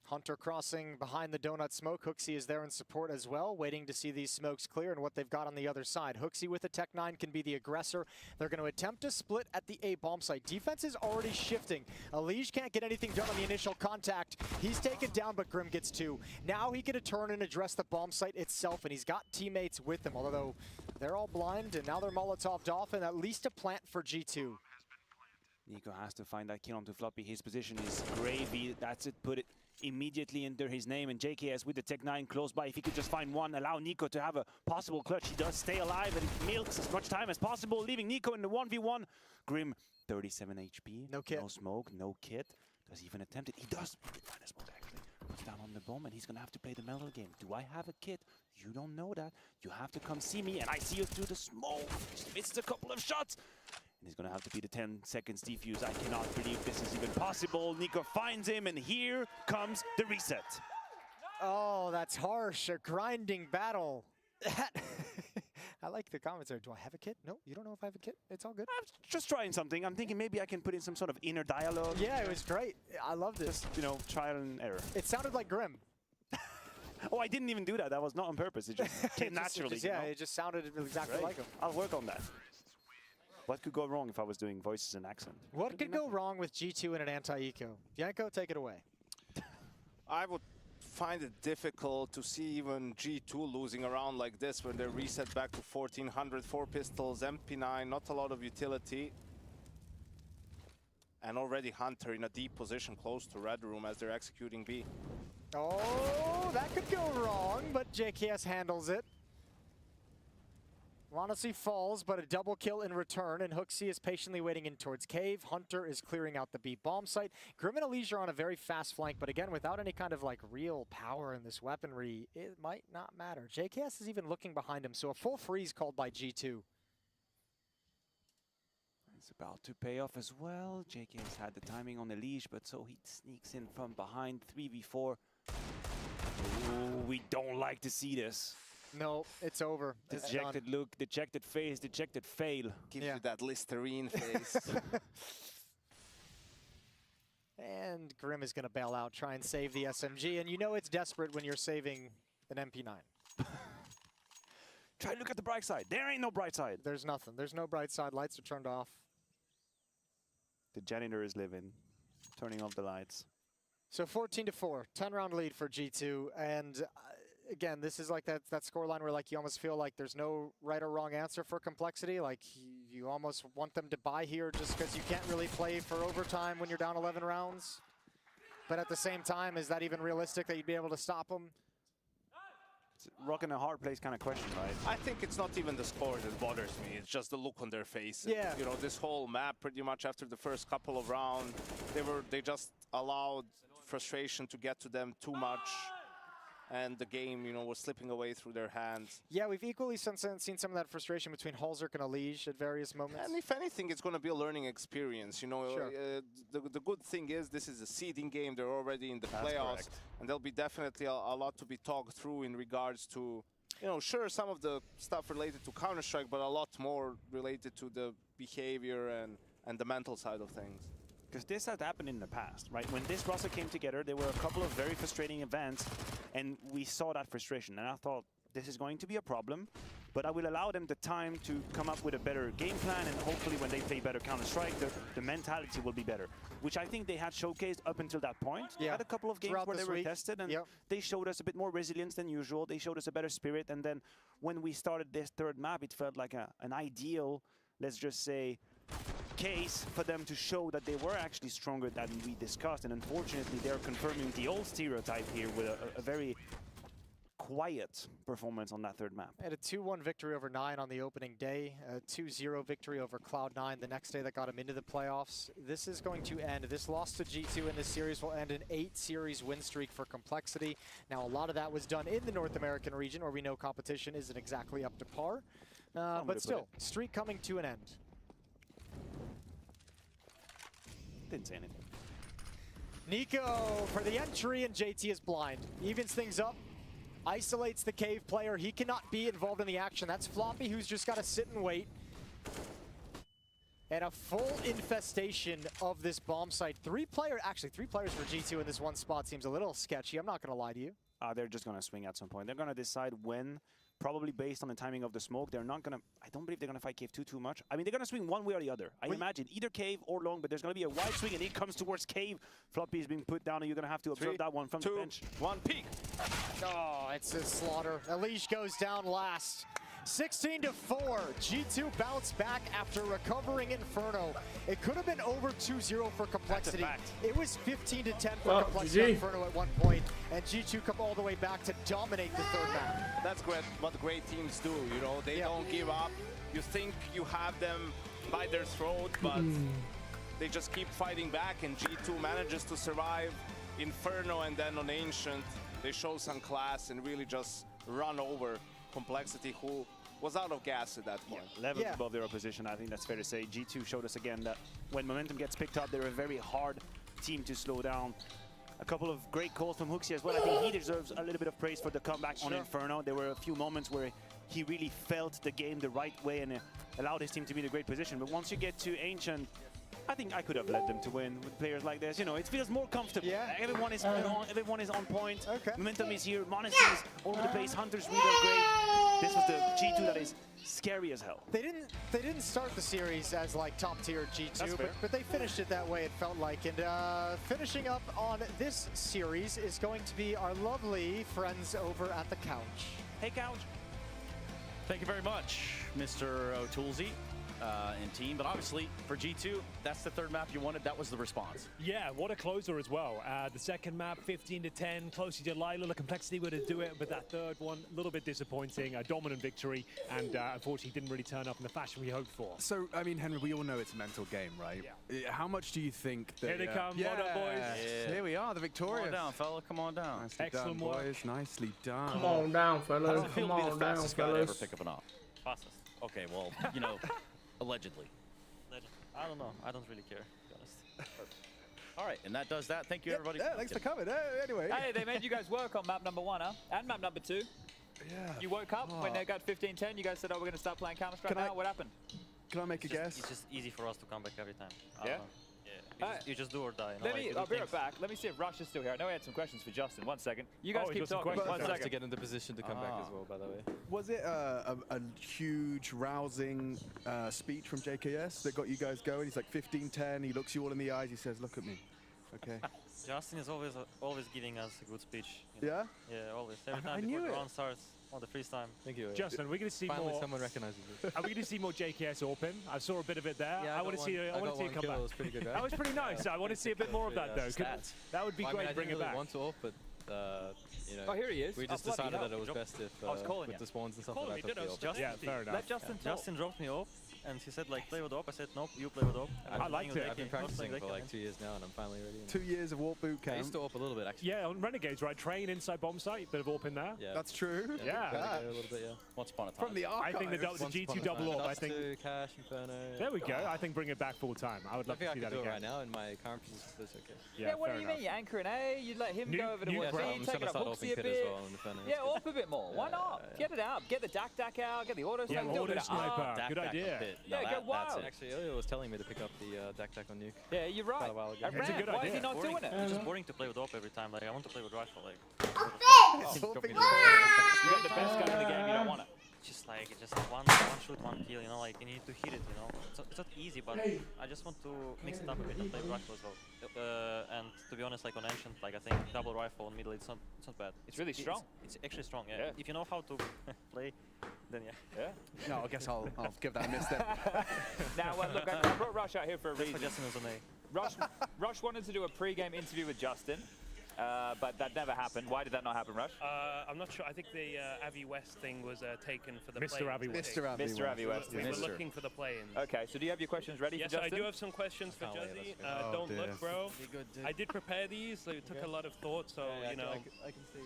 B: Hunter crossing behind the donut smoke. Hooksy is there in support as well, waiting to see these smokes clear and what they've got on the other side. Hooksy with the Tech 9 can be the aggressor. They're going to attempt to split at the A bomb site. Defense is already shifting. Alige can't get anything done on the initial contact. He's taken down, but Grim gets 2. Now he can turn and address the bomb site itself, and he's got teammates with him, although they're all blind, and now they're Molotov'd off, and at least a plant for G2.
C: Nico has to find that kill onto Floppy. His position is gravy. That's it. Put it immediately under his name, and JKS with the Tech 9 close by. If he could just find one, allow Nico to have a possible clutch. He does stay alive and milks as much time as possible, leaving Nico in the 1v1. Grim, 37 HP.
B: No kit.
C: No smoke, no kit. Does he even attempt it? He does. Find a smoke, actually. Puts down on the bomb, and he's going to have to play the mellow game. Do I have a kit? You don't know that. You have to come see me, and I see you through the smoke. Just missed a couple of shots. And he's going to have to be the 10 seconds defuse. I cannot believe this is even possible. Nico finds him, and here comes the reset.
B: Oh, that's harsh. A grinding battle. I like the comments there. Do I have a kit? No, you don't know if I have a kit. It's all good.
C: I'm just trying something. I'm thinking maybe I can put in some sort of inner dialogue.
B: Yeah, it was great. I loved it.
C: Just, trial and error.
B: It sounded like Grim.
C: Oh, I didn't even do that. That was not on purpose. It just came naturally.
B: It just sounded exactly like him.
C: I'll work on that. What could go wrong if I was doing voices and accent?
B: What could go wrong with G2 in an anti-eco? Yanko, take it away.
D: I would find it difficult to see even G2 losing around like this when they're reset back to 1400, 4 pistols, MP9, not a lot of utility. And already Hunter in a deep position close to Red Room as they're executing B.
B: Oh, that could go wrong, but JKS handles it. Wanasi falls, but a double kill in return, and Hooksy is patiently waiting in towards Cave. Hunter is clearing out the B bomb site. Grim and Elysia are on a very fast flank, but again, without any kind of like real power in this weaponry, it might not matter. JKS is even looking behind him, so a full freeze called by G2.
C: It's about to pay off as well. JK's had the timing on the leash, but so he sneaks in from behind. 3v4. Ooh, we don't like to see this.
B: No, it's over. It's
C: Dejected
B: done.
C: look, dejected face, dejected fail.
D: Gives you that Listerine face.
B: And Grim is going to bail out, try and save the SMG, and you know it's desperate when you're saving an MP9.
C: Try to look at the bright side. There ain't no bright side.
B: There's nothing. There's no bright side. Lights are turned off.
C: The janitor is living, turning off the lights.
B: So 14-4, 10-round lead for G2, and again, this is like that scoreline where like you almost feel like there's no right or wrong answer for complexity. Like you almost want them to buy here just because you can't really play for overtime when you're down 11 rounds. But at the same time, is that even realistic that you'd be able to stop them?
C: It's a rock and a hard place kind of question, right?
D: I think it's not even the score that bothers me. It's just the look on their face.
B: Yeah.
D: You know, this whole map, pretty much after the first couple of rounds, they just allowed frustration to get to them too much. And the game, you know, was slipping away through their hands.
B: Yeah, we've equally seen some of that frustration between Halzerk and Alige at various moments.
D: And if anything, it's going to be a learning experience. You know,
B: Sure.
D: The good thing is this is a seeding game. They're already in the playoffs.
C: Correct.
D: And there'll be definitely a lot to be talked through in regards to, you know, sure, some of the stuff related to Counter-Strike, but a lot more related to the behavior and the mental side of things.
C: Because this had happened in the past, right? When this roster came together, there were a couple of very frustrating events, and we saw that frustration. And I thought, this is going to be a problem, but I will allow them the time to come up with a better game plan, and hopefully when they play better Counter-Strike, the mentality will be better, which I think they had showcased up until that point.
B: Yeah.
C: Had a couple of games
B: Throughout
C: where they
B: this
C: were
B: week.
C: tested, and
B: Yep.
C: they showed us a bit more resilience than usual. They showed us a better spirit, and then when we started this third map, it felt like an ideal, let's just say, case for them to show that they were actually stronger than we discussed. And unfortunately, they're confirming the old stereotype here with a very quiet performance on that third map.
B: Had a 2-1 victory over 9 on the opening day, a 2-0 victory over Cloud9 the next day that got him into the playoffs. This is going to end. This loss to G2 in this series will end an 8-series win streak for Complexity. Now, a lot of that was done in the North American region where we know competition isn't exactly up to par. But still, streak coming to an end.
C: Didn't say anything.
B: Nico for the entry, and JT is blind. Evens things up, isolates the Cave player. He cannot be involved in the action. That's Floppy, who's just got to sit and wait. And a full infestation of this bomb site. Actually three players for G2 in this one spot seems a little sketchy. I'm not going to lie to you.
C: They're just going to swing at some point. They're going to decide when, probably based on the timing of the smoke. They're not going to, I don't believe they're going to fight Cave too much. I mean, they're going to swing one way or the other. I imagine either Cave or long, but there's going to be a wide swing, and it comes towards Cave. Floppy is being put down, and you're going to have to observe that one from the bench.
D: 1, peek.
B: Oh, it's a slaughter. Alige goes down last. 16-4. G2 bounced back after recovering Inferno. It could have been over 2-0 for Complexity. It was 15-10 for Complexity on Inferno at one point, and G2 come all the way back to dominate the third map.
D: That's great. What great teams do. You know, they don't give up. You think you have them by their throat, but they just keep fighting back, and G2 manages to survive Inferno, and then on Ancient, they show some class and really just run over Complexity, who was out of gas at that point.
C: Levels above their opposition, I think that's fair to say. G2 showed us again that when momentum gets picked up, they're a very hard team to slow down. A couple of great calls from Hooksy as well. I think he deserves a little bit of praise for the comeback on Inferno. There were a few moments where he really felt the game the right way and allowed his team to be in a great position. But once you get to Ancient, I think I could have led them to win with players like this. You know, it feels more comfortable. Everyone is on point. Momentum is here. Monastery is all over the place. Hunter's really great. This was the G2 that is scary as hell.
B: They didn't start the series as like top tier G2, but they finished it that way, it felt like. And finishing up on this series is going to be our lovely friends over at the couch.
C: Hey, Couch.
E: Thank you very much, Mr. O'Toolsy and team. But obviously, for G2, that's the third map you wanted. That was the response.
F: Yeah, what a closer as well. The second map, 15 to 10, close to Delilah. The complexity would to do it, but that third one, a little bit disappointing. A dominant victory, and unfortunately didn't really turn up in the fashion we hoped for.
G: So, I mean, Henry, we all know it's a mental game, right?
F: Yeah.
G: How much do you think that...
F: Here they come,
G: yeah.
F: what up, boys?
G: Yeah. Here we are, the victorious.
E: Come on down, fella. Come on down.
G: Nicely
F: Excellent
G: done,
F: work.
G: boys. Nicely done.
A: Come on down,
E: How
A: fellas.
E: does it feel
A: Come
E: to be
A: on
E: the
A: down,
E: fastest guy to ever
A: fellas.
E: pick up an op?
H: Fastest.
E: Okay, well, you know, allegedly.
H: I don't know. I don't really care, to be honest.
E: All right, and that does that. Thank you, everybody.
G: Yeah, thanks for coming. Anyway.
I: Hey, they made you guys work on map number 1, huh? And map number 2.
G: Yeah.
I: You woke up when they got 15-10. You guys said, oh, we're going to start playing Counter-Strike now. What happened?
G: Can I make a guess?
H: It's just easy for us to come back every time. I
I: Yeah?
H: don't know. Yeah. You just do or die. You know, like, you do
I: I'll be right
H: things.
I: back. Let me see if Rush is still here. I know we had some questions for Justin. 1 second. You guys
F: Oh, he's
I: keep
F: got some
I: talking.
F: questions.
I: 1
F: Nice
I: second.
J: to get in the position to come back as well, by the way.
G: Was it a huge, rousing speech from JKS that got you guys going? He's like 15-10, he looks you all in the eyes, he says, look at me. Okay.
H: Justin is always giving us a good speech. You know?
G: Yeah?
H: Yeah, always. Every
G: I
H: time before
G: knew
H: the
G: it.
H: round starts, on the freeze time.
J: Thank you.
F: Justin, we're going to see
J: Finally
F: more.
J: someone recognizes it.
F: Are we going to see more JKS open? I saw a bit of it there.
J: Yeah,
F: I want to see. I want to see it come back.
J: It was pretty good, right?
F: That was pretty nice. I want to see a bit more of that, though.
J: Stats.
F: That would be
J: Well,
F: great.
J: I
F: to bring
J: didn't
F: it
J: really
F: back.
J: want to off, but you know,
I: Oh, here he is.
J: we just
I: Oh, bloody
J: decided
I: hell.
J: that it was best if
I: I was calling
J: with
I: you.
J: the spawns and stuff
F: Calling
J: like
F: me,
J: that.
F: did I?
J: took the
F: Just-
J: off.
F: Yeah, fair enough.
I: Let Justin talk.
H: Justin dropped me off, and he said like play with op. I said nope, you play with op.
F: I liked it.
J: I've been practicing for like 2 years now, and I'm finally ready.
G: 2 years of Warp Boot
J: I
G: Camp.
J: used to op a little bit actually.
F: Yeah, on Renegades, right? Train inside bomb site, bit of AWP in there.
J: Yeah.
G: That's true.
F: Yeah.
J: Gotta go a little bit, yeah.
E: Once upon a time.
G: From the
F: I
G: archives.
F: think the
J: Once upon
F: G2
J: a
F: double
J: time.
F: AWP. I
J: Dust
F: think.
J: 2, Cash, Inferno.
F: There we go. I think bring it back full time. I would
J: I
F: love to
J: think I
F: see
J: could
F: that
J: do it
F: again.
J: right now in my current position, but it's okay.
I: Yeah, what
F: fair
I: do you
F: enough.
I: mean? You anchor an A, you let him
F: Nuke-
I: go over to
F: nuke
I: one
F: Brown.
I: B,
J: I'm just
I: take
J: gonna
I: it
J: start
I: up
J: opening
I: Hooksy a
J: pit as
I: bit.
J: well in Inferno.
I: Yeah, AWP a bit more. Why not?
J: Yeah.
I: Get it out. Get the DAC out. Get the auto sniper. do a
F: Auto
I: bit of
F: sniper.
I: ARC.
F: Good idea.
I: Yeah, go wild.
J: Actually, Ilya was telling me to pick up the Dak on nuke.
I: Yeah, you're right.
J: Quite a while ago.
I: And
F: It's a
I: Rand,
F: good
I: why is he
F: idea.
I: not doing
H: It's
I: it?
H: just boring to play with op every time. Like I want to play with rifle. Like
I: You got the best gun in the game. You don't want it.
H: just one shoot, one kill. You know, like you need to hit it. You know, it's not easy, but I just want to mix it up a bit and play with rifle as well. And to be honest, like on ancient, like I think double rifle in middle, it's not bad.
I: It's really strong.
H: It's actually strong. Yeah.
I: Yeah.
H: If you know how to play, then yeah.
G: No, I guess I'll give that a miss then.
I: Now, look, I brought Rush out here for a reason.
H: Justin is an A.
I: Rush wanted to do a pre-game interview with Justin, but that never happened. Why did that not happen, Rush?
K: I'm not sure. I think the Avi West thing was taken for the
F: Mr.
K: play-in.
F: Avi West.
G: Mr. Avi.
I: Mr. Avi West.
K: We were
G: Mr.
K: looking for the play-in.
I: Okay, so do you have your questions ready
K: Yes,
I: for
K: I
I: Justin?
K: do have some questions for
J: Can't wait,
K: Juzzy.
J: let's go.
G: Oh,
K: Don't
G: dear.
K: look, bro.
J: Be good, dude.
K: I did prepare these. So it took a lot of thought, so, you know.
J: I can see.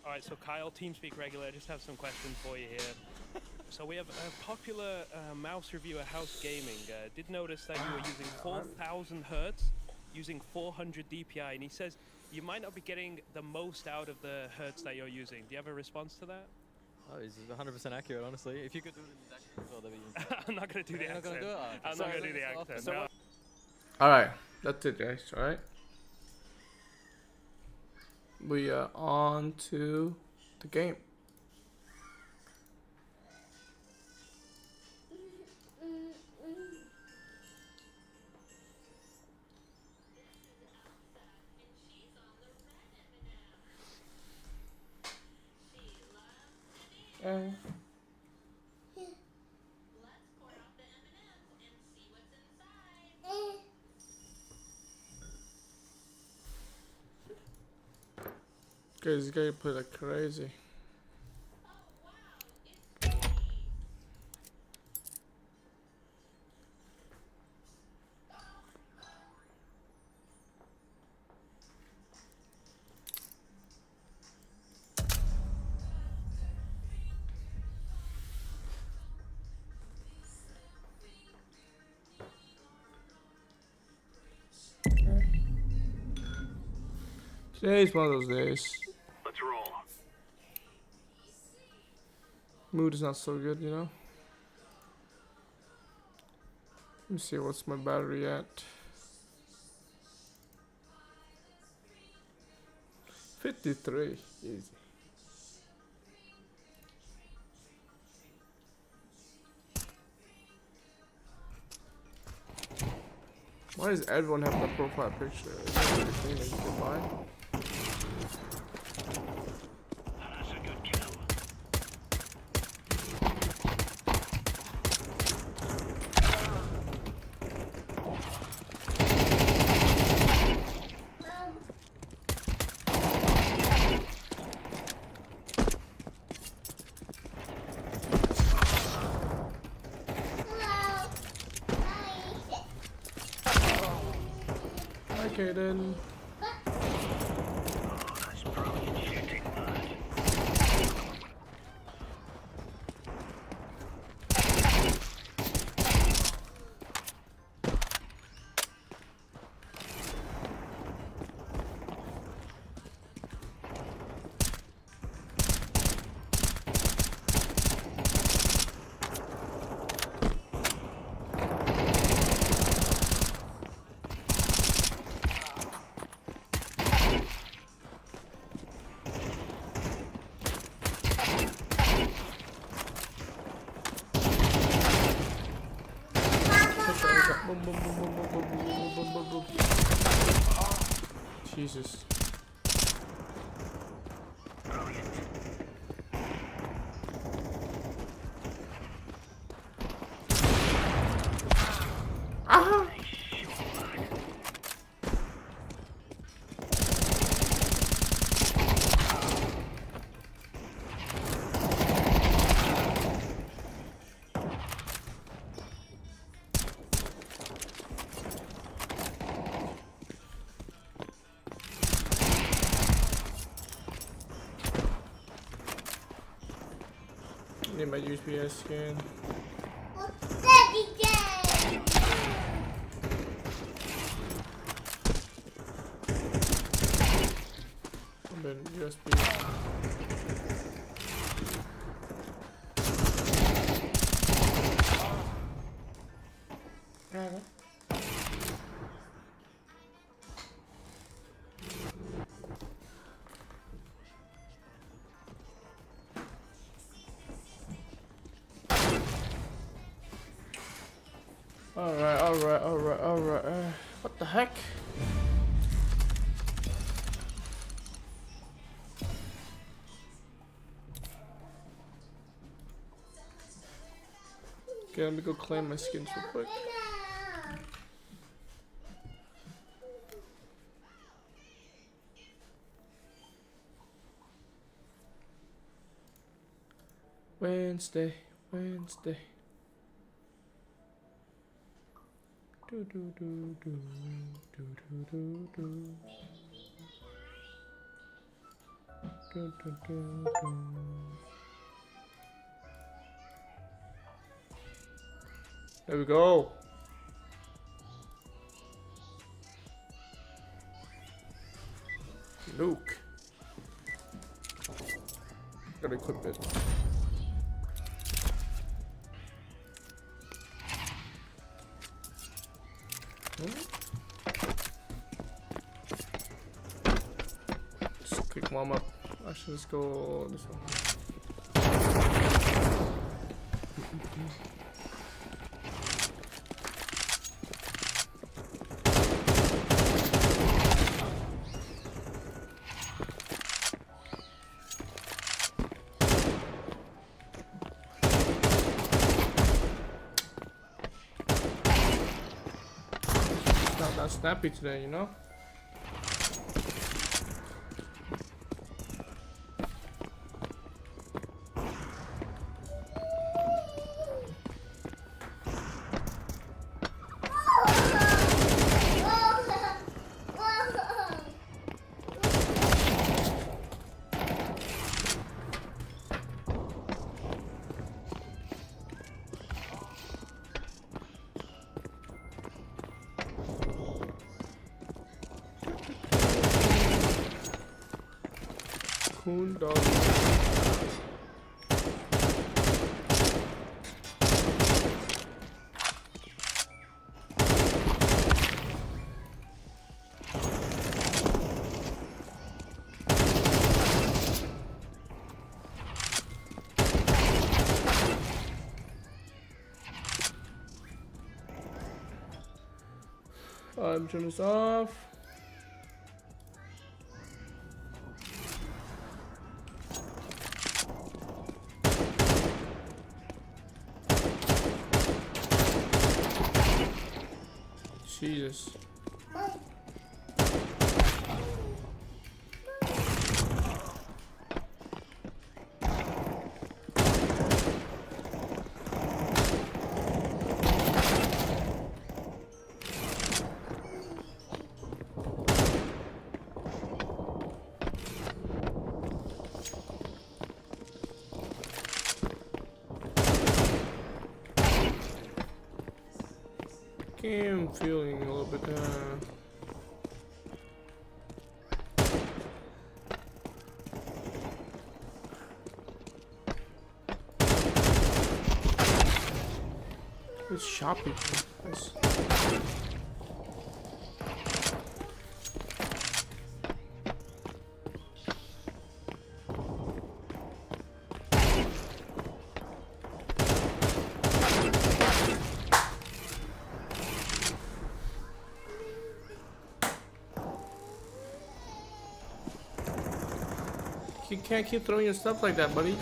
K: All right, so Kyle, TeamSpeak regular, I just have some questions for you here. So we have a popular mouse reviewer, House Gaming, did notice that you were using 4,000 hertz, using 400 DPI, and he says you might not be getting the most out of the hertz that you're using. Do you have a response to that?
J: Oh, he's 100% accurate, honestly. If you could do it in his accent as well, that'd be even better.
K: I'm not going to do the
J: You're not
K: accent.
J: gonna do it?
K: I'm not going to do the accent.
J: So
K: No.
A: Alright, that's it, guys. Alright. We are on to the game. Guys, this guy play like crazy. Today's one of those days.
L: Let's roll.
A: Mood is not so good, you know. Let me see what's my battery at. 53. Easy. Why does everyone have that profile picture? Is that everything that you can buy? Okay then. Boom, boom, boom, boom, boom, boom, boom, boom, boom, boom. Jesus. Ah! Need my UPS skin. And then USB. Alright. What the heck? Okay, let me go claim my skins real quick. Wednesday. Do do do do do do do do do do do do. There we go. Luke. Gotta equip it. Just quick warm up. Actually, let's go this one. Not that snappy today, you know? Coon dog. Turn this off. Jesus. I'm feeling a little bit it's shopping. Nice. You can't keep throwing your stuff like that, buddy.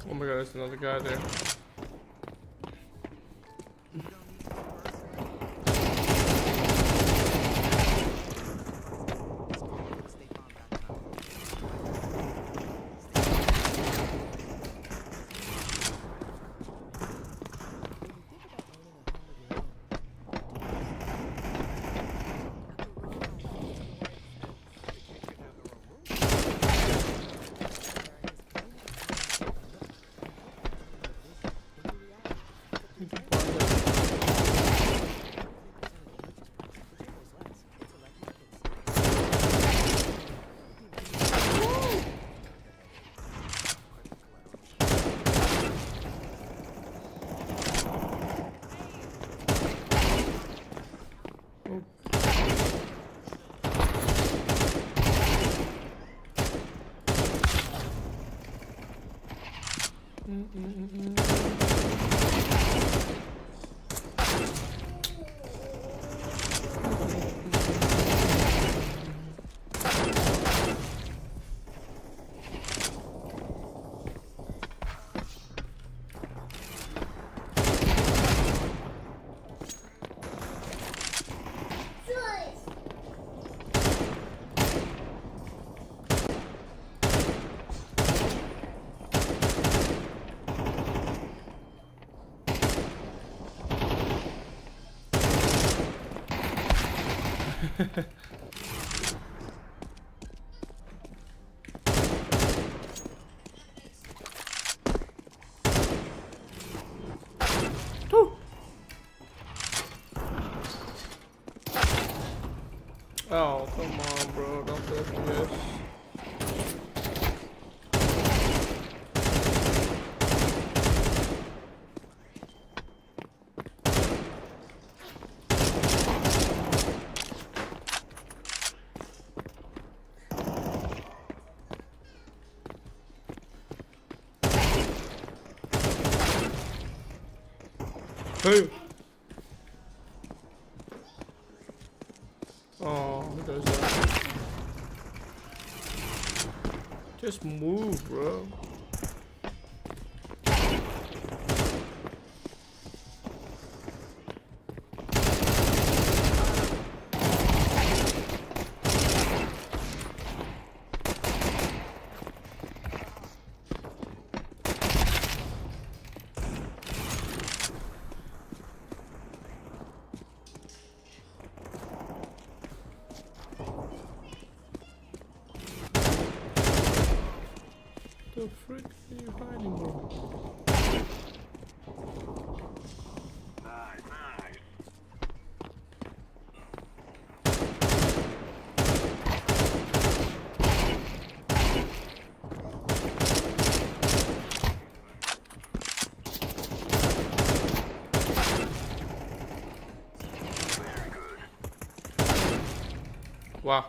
A: Oh my god, there's another guy there. Oh, come on, bro. Don't push me this. Hey! Oh, there's that. Just move, bro. you hiding, bro? Wow.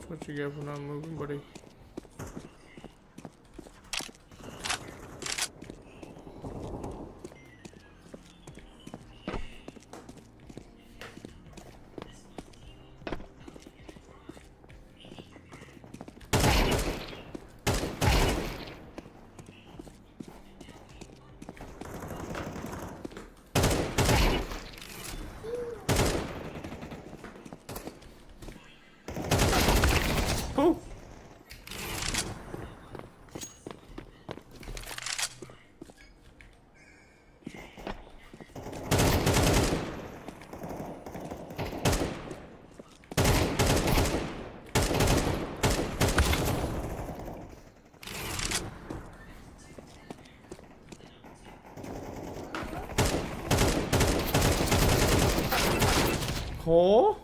A: What you get for not moving, buddy? Oh! Oh?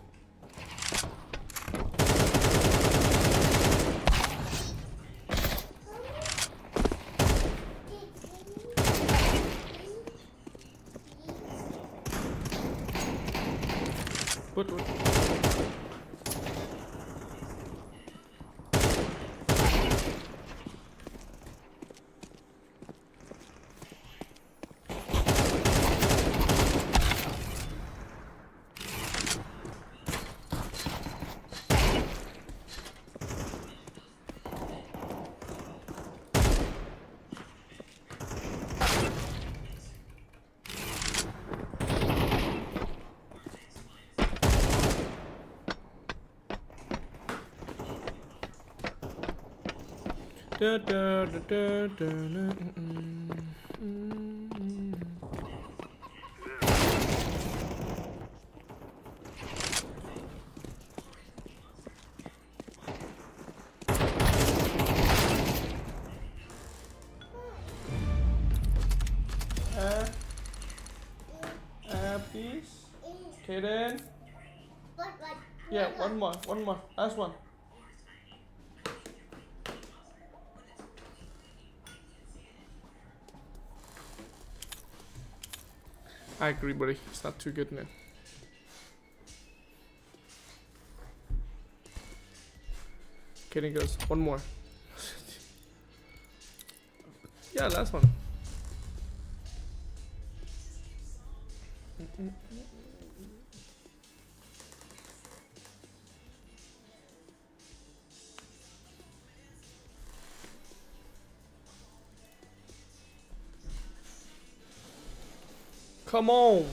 A: What? Da, da, da, da, da, da, please. Kaden. Yeah, one more, last one. I agree, buddy. It's not too good, man. Kaden goes, one more. Yeah, last one. Come on.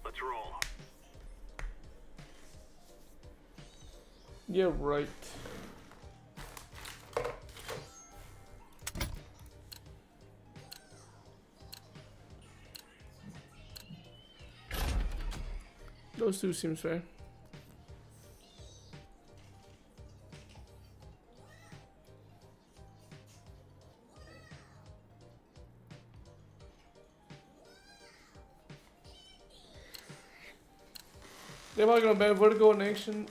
L: Let's roll.
A: Yeah, right. Those two seems fair. They're probably gonna bet vertigo and action.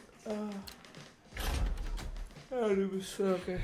A: Oh, it was okay.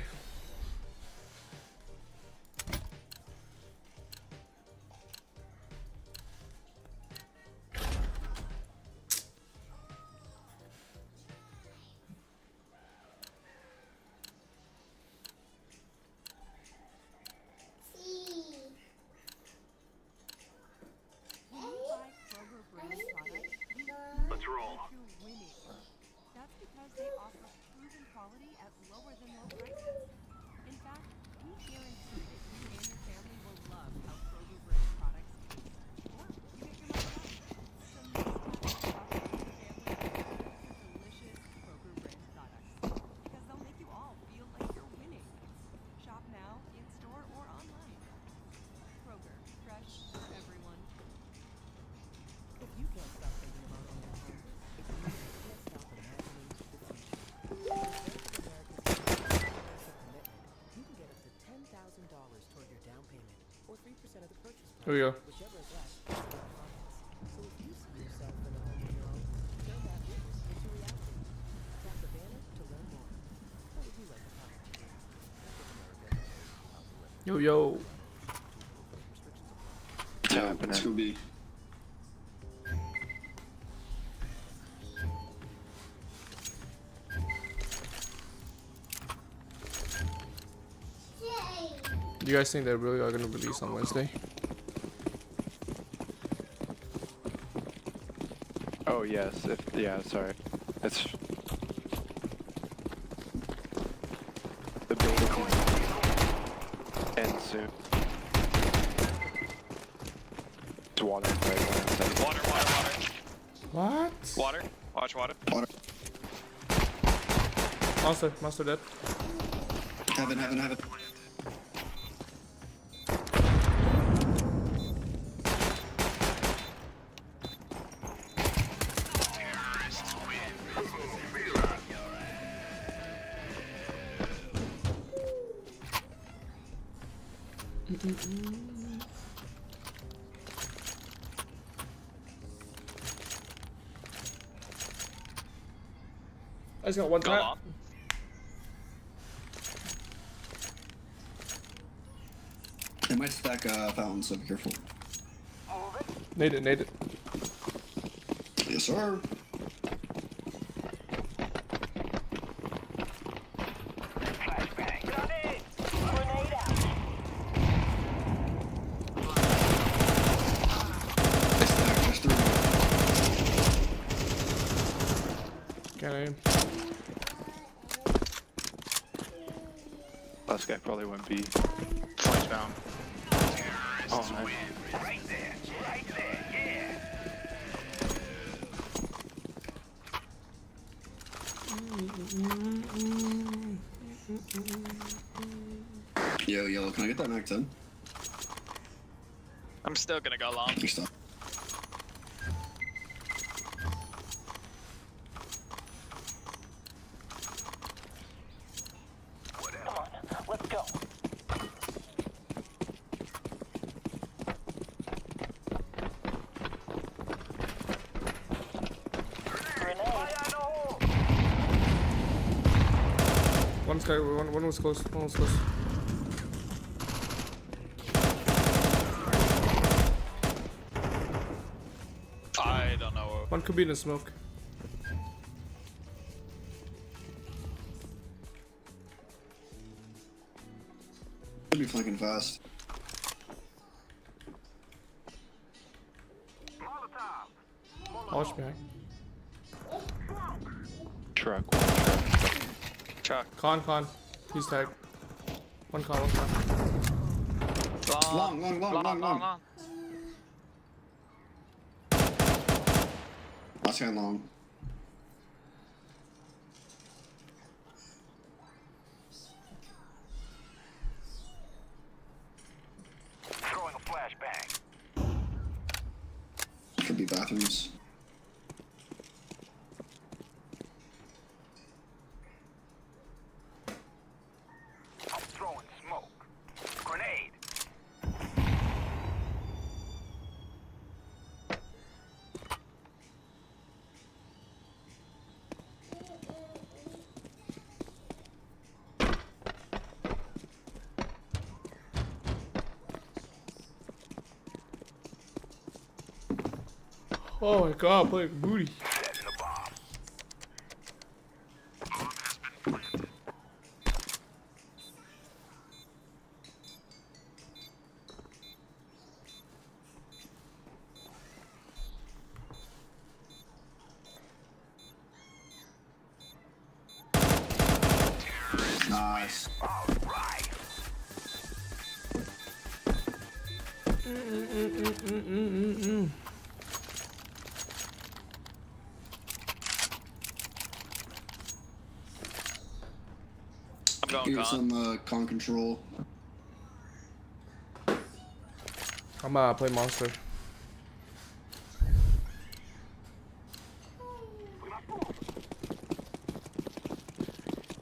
A: Here we go. Yo, yo.
L: Yeah, let's go B.
A: Do you guys think they really are going to release on Wednesday?
M: Oh yes, yeah, sorry. It's the beta ends soon. It's water.
N: Water.
A: What?
N: Water. Watch water.
A: Monster dead.
L: Heaven.
A: I just got one
N: Go
A: tap.
N: long.
L: They might stack fountain, so be careful.
A: Nade it.
L: Yes, sir. They stack just through.
A: Can't aim.
M: Last guy probably went B.
N: Flashbound.
M: Oh, nice.
L: Yo, yellow, can I get that Mac 10?
N: I'm still gonna go long.
L: You stop.
A: One was close.
N: I don't know.
A: One could be in the smoke.
L: Could be flanking fast.
A: Watch behind.
M: Truck.
N: Truck.
A: Con. He's tagged. One con.
L: Long. Last hand long.
O: Throwing a flashbang.
L: Could be bathrooms.
O: I'm throwing smoke. Grenade.
A: Oh my god, play booty.
O: Setting the bomb.
L: Nice.
O: All right.
N: I'm going
L: Here's
N: con.
L: some con control.
A: I'm play monster.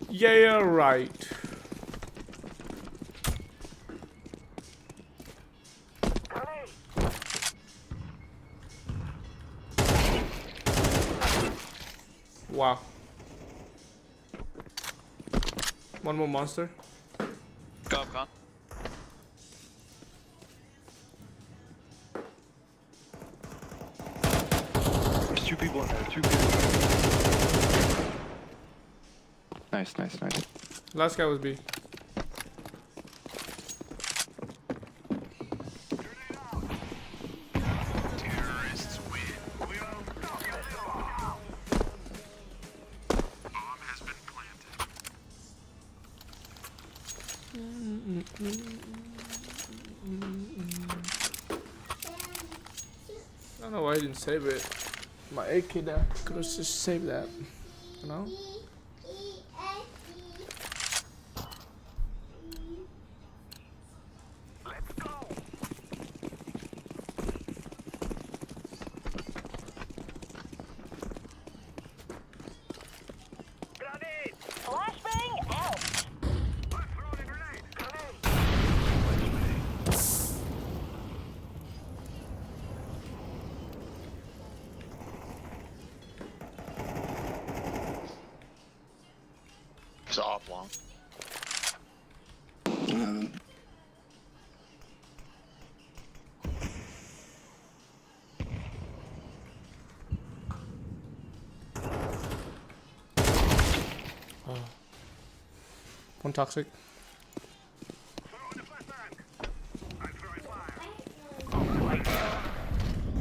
A: Yeah, right. Wow. One more monster.
N: Go up, Con.
M: There's 2 people in there. 2 people. Nice, nice, nice.
A: Last guy was B.
O: Terrorists win. We all bomb has been planted.
A: I don't know why I didn't save it. My AK there. Could have just saved that. You know?
O: Let's go. Grenade.
P: Flashbang out.
O: Let's throw the grenade. Grenade.
N: It's off long.
A: One toxic.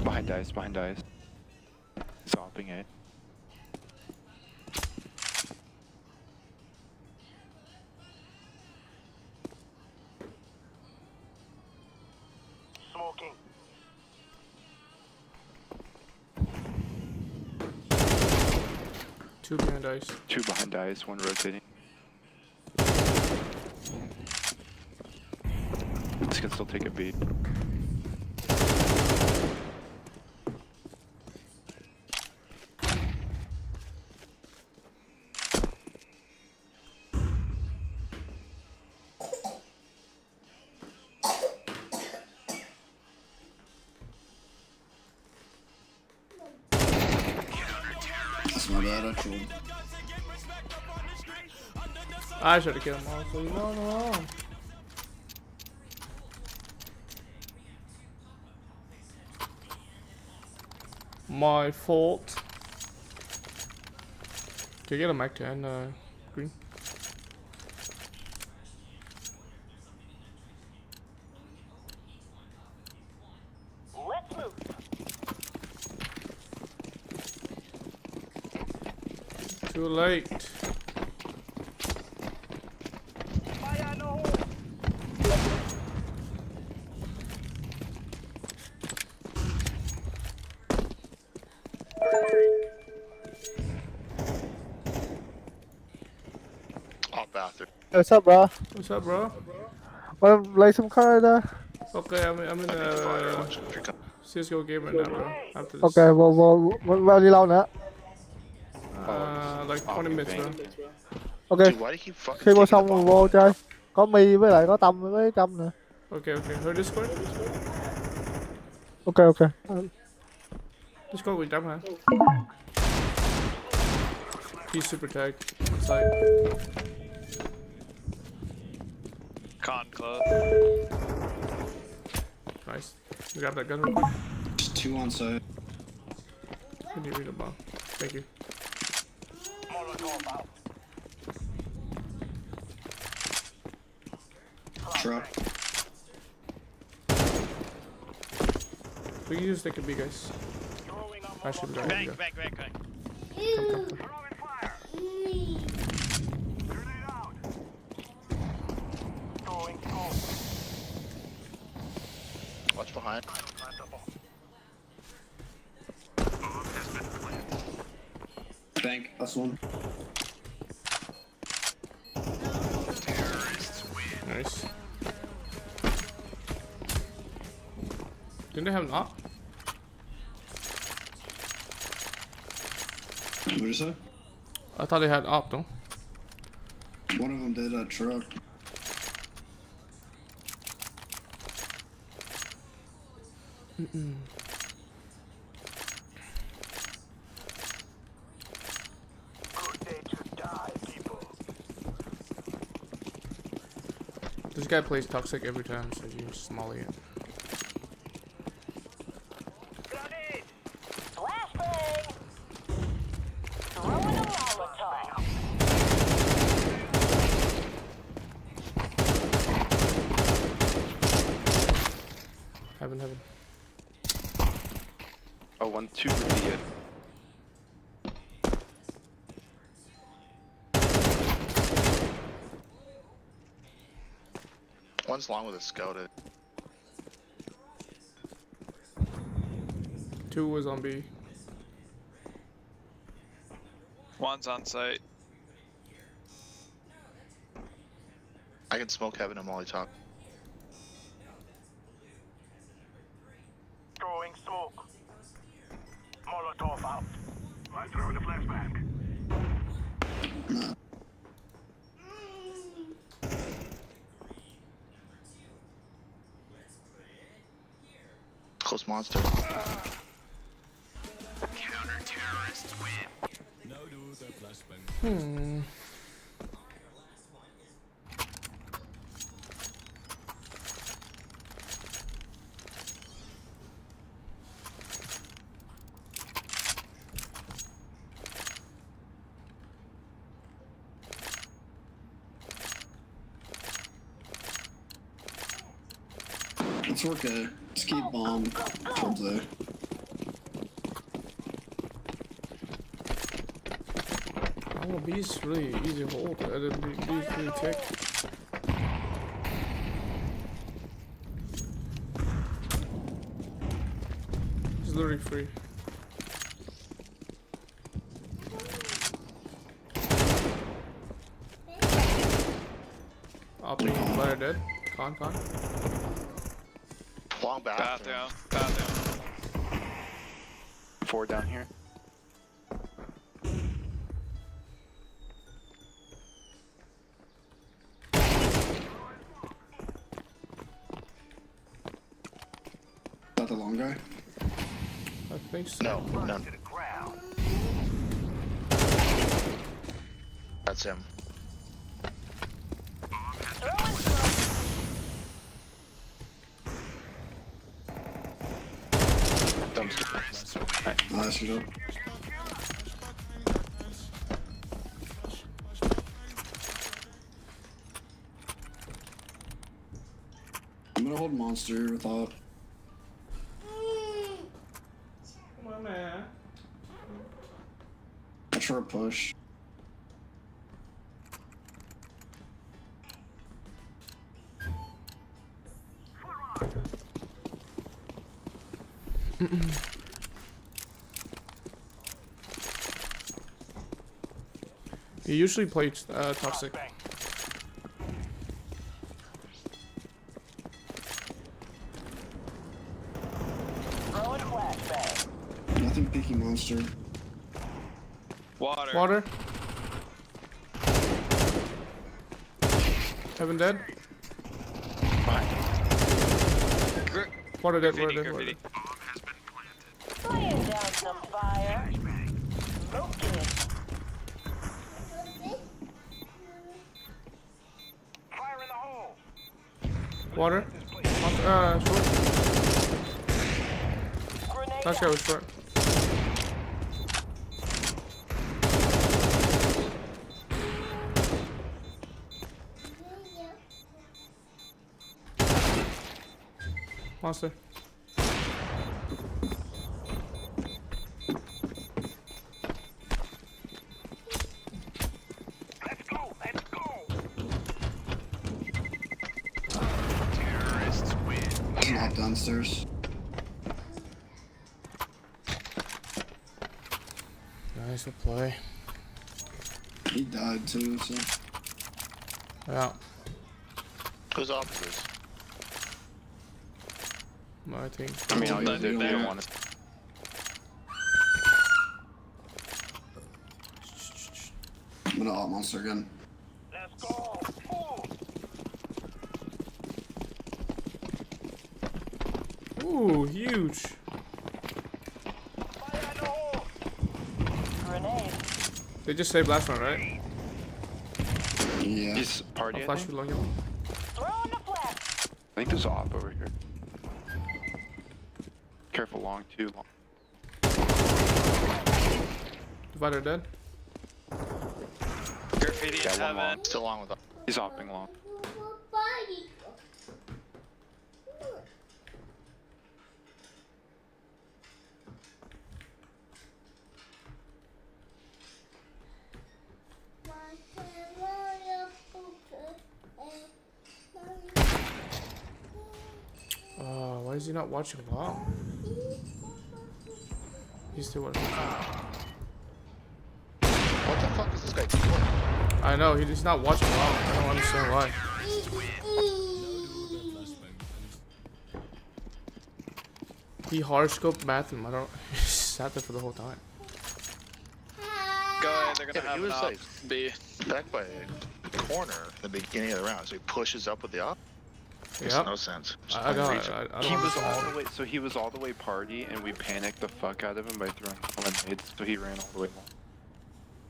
M: Behind dice, behind dice. Stopping it.
O: Smoking.
A: Two behind ice.
M: 2 behind dice, 1 rotating. This can still take a beat.
L: That's my bad, actually.
A: I should have killed him all, so you know, no. My fault. Can you get a mic 10, green?
P: Let's move.
A: Too late.
O: Fire no.
N: Oh, bastard.
Q: What's up, bro?
A: What's up, bro?
Q: Wanna play some card?
A: Okay, I'm in CSGO game right now, bro. After this.
Q: Okay, bao nhiêu lâu nữa?
A: Like 20 minutes, bro.
Q: Ok.
N: Dude, why do you keep fucking
Q: Khi vô
N: taking the
Q: xong rồi
N: bomb?
Q: vô chơi. Có Mi với lại có Tâm với Trâm nữa.
A: Okay, okay. Her Discord?
Q: Ok, ok.
A: Discord with Dom, huh? He's super tagged. It's like...
N: Con close.
A: Nice. You got that gun real quick?
L: Just 2 on site.
A: Can you read the bomb? Thank you.
L: Truck.
A: We can use they could be, guys. I should be
N: Bang,
A: right.
N: bang, bang, bang.
A: Come.
N: Watch behind.
L: Bank. That's 1.
A: Nice. Didn't they have an op?
L: What did you say?
A: I thought they had op, though.
L: One of them did a truck.
A: This guy plays toxic every time, so you just molly it.
P: Flashbang! Throwing a Molotov.
A: Heaven.
M: Oh, 1-2 would be it.
N: One's long with a scouted.
A: 2 was on B.
N: One's on site. I can smoke heaven and Molotov.
O: Throwing smoke. Molotov out. I'm throwing a flashbang.
N: Close monster.
O: Counter-terrorists win.
R: Now do the flashbang.
L: Let's work a escape bomb towards A.
A: Oh, B's really easy to hold. B's really tick. He's literally free. Opping, player dead. Con.
N: Long bathroom. Bathroom.
M: 4 down here.
L: Is that the long guy?
A: I think so.
N: No, none. That's him.
L: Nice, you know. I'm gonna hold monster without.
A: Come on, man.
L: I'll try a push.
A: He usually plays toxic.
P: Throwing flashbang.
L: Nothing peeking monster.
A: Water. Heaven dead. Water dead.
P: Laying down some fire. Smoking.
O: Fire in the hole.
A: Water. Short. Last guy was short. Monster.
O: Let's go.
L: Terrorists win. He's not downstairs.
A: Nice play.
L: He died too, so.
A: Yeah.
N: Who's officers?
A: I think.
M: I mean, all you do, they don't want to.
L: I'm gonna alt monster again.
O: Let's go.
A: Ooh, huge.
O: Fire in the hole.
P: Grenade.
A: They just saved last one, right?
L: Yeah.
M: He's party.
A: I'll flash you long.
P: Throwing a
M: think there's op over here. Careful, long, too long.
A: Divider dead.
N: Graffiti
M: Yeah,
N: in
M: one long.
N: heaven.
D: Still long with
M: He's hopping long.
A: Why is he not watching long? He's still watching.
D: What the fuck is this guy doing?
A: I know, he's not watching long. I don't understand why. He hard scoped bathroom. I don't. He sat there for the whole time.
N: Go ahead, they're gonna
D: Yeah,
N: have
D: he was
N: an op.
D: like
N: B.
D: back by a corner at the beginning of the round, so he pushes up with the op. Makes
A: Yep.
D: no sense. Just
A: I
D: plain
A: don't.
D: reaching.
A: I
M: He
A: don't
M: was
A: understand.
M: all the way. So he was all the way party, and we panicked the fuck out of him by throwing lemonades. So he ran all the way long.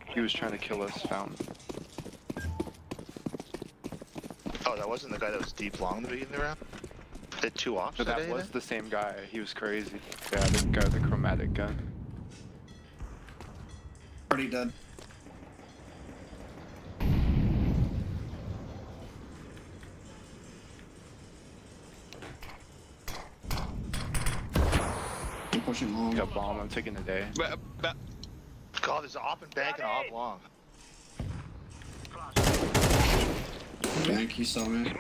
M: He was trying to kill us, Fountain.
D: Oh, that wasn't the guy that was deep long in the beginning of the round? Did 2 ops
M: So that
D: today,
M: was
D: then?
M: the same guy. He was crazy. Yeah, the guy with the chromatic gun.
L: Already dead. I'm pushing long.
M: Got bomb. I'm taking the day.
D: God, there's an op and bank and op long.
L: Bank, he saw me.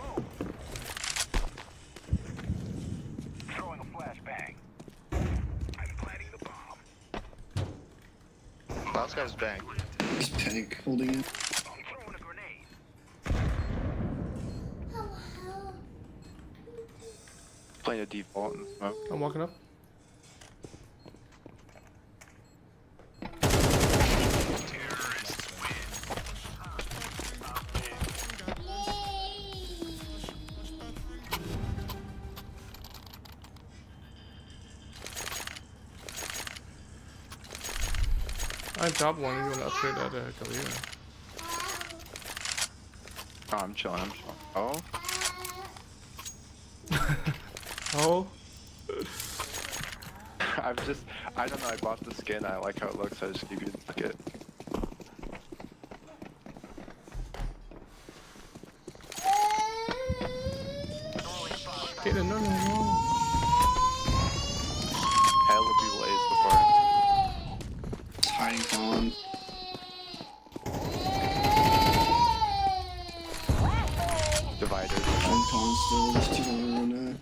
O: Throwing a flashbang. I'm planting the bomb.
D: Last guy was bank.
L: He's panic holding it.
O: I'm throwing a grenade.
M: Playing a default and smoke.
A: I'm walking up. I dropped one. You want to upgrade that Galera?
M: Oh, I'm chilling. I'm chilling. Oh.
A: Oh.
M: I'm just. I don't know. I bought the skin. I like how it looks. I just keep using it.
A: Get it, no.
M: Hella people ace before.
L: It's hiding on.
M: Divider.
L: I'm con still. There's 2 on there.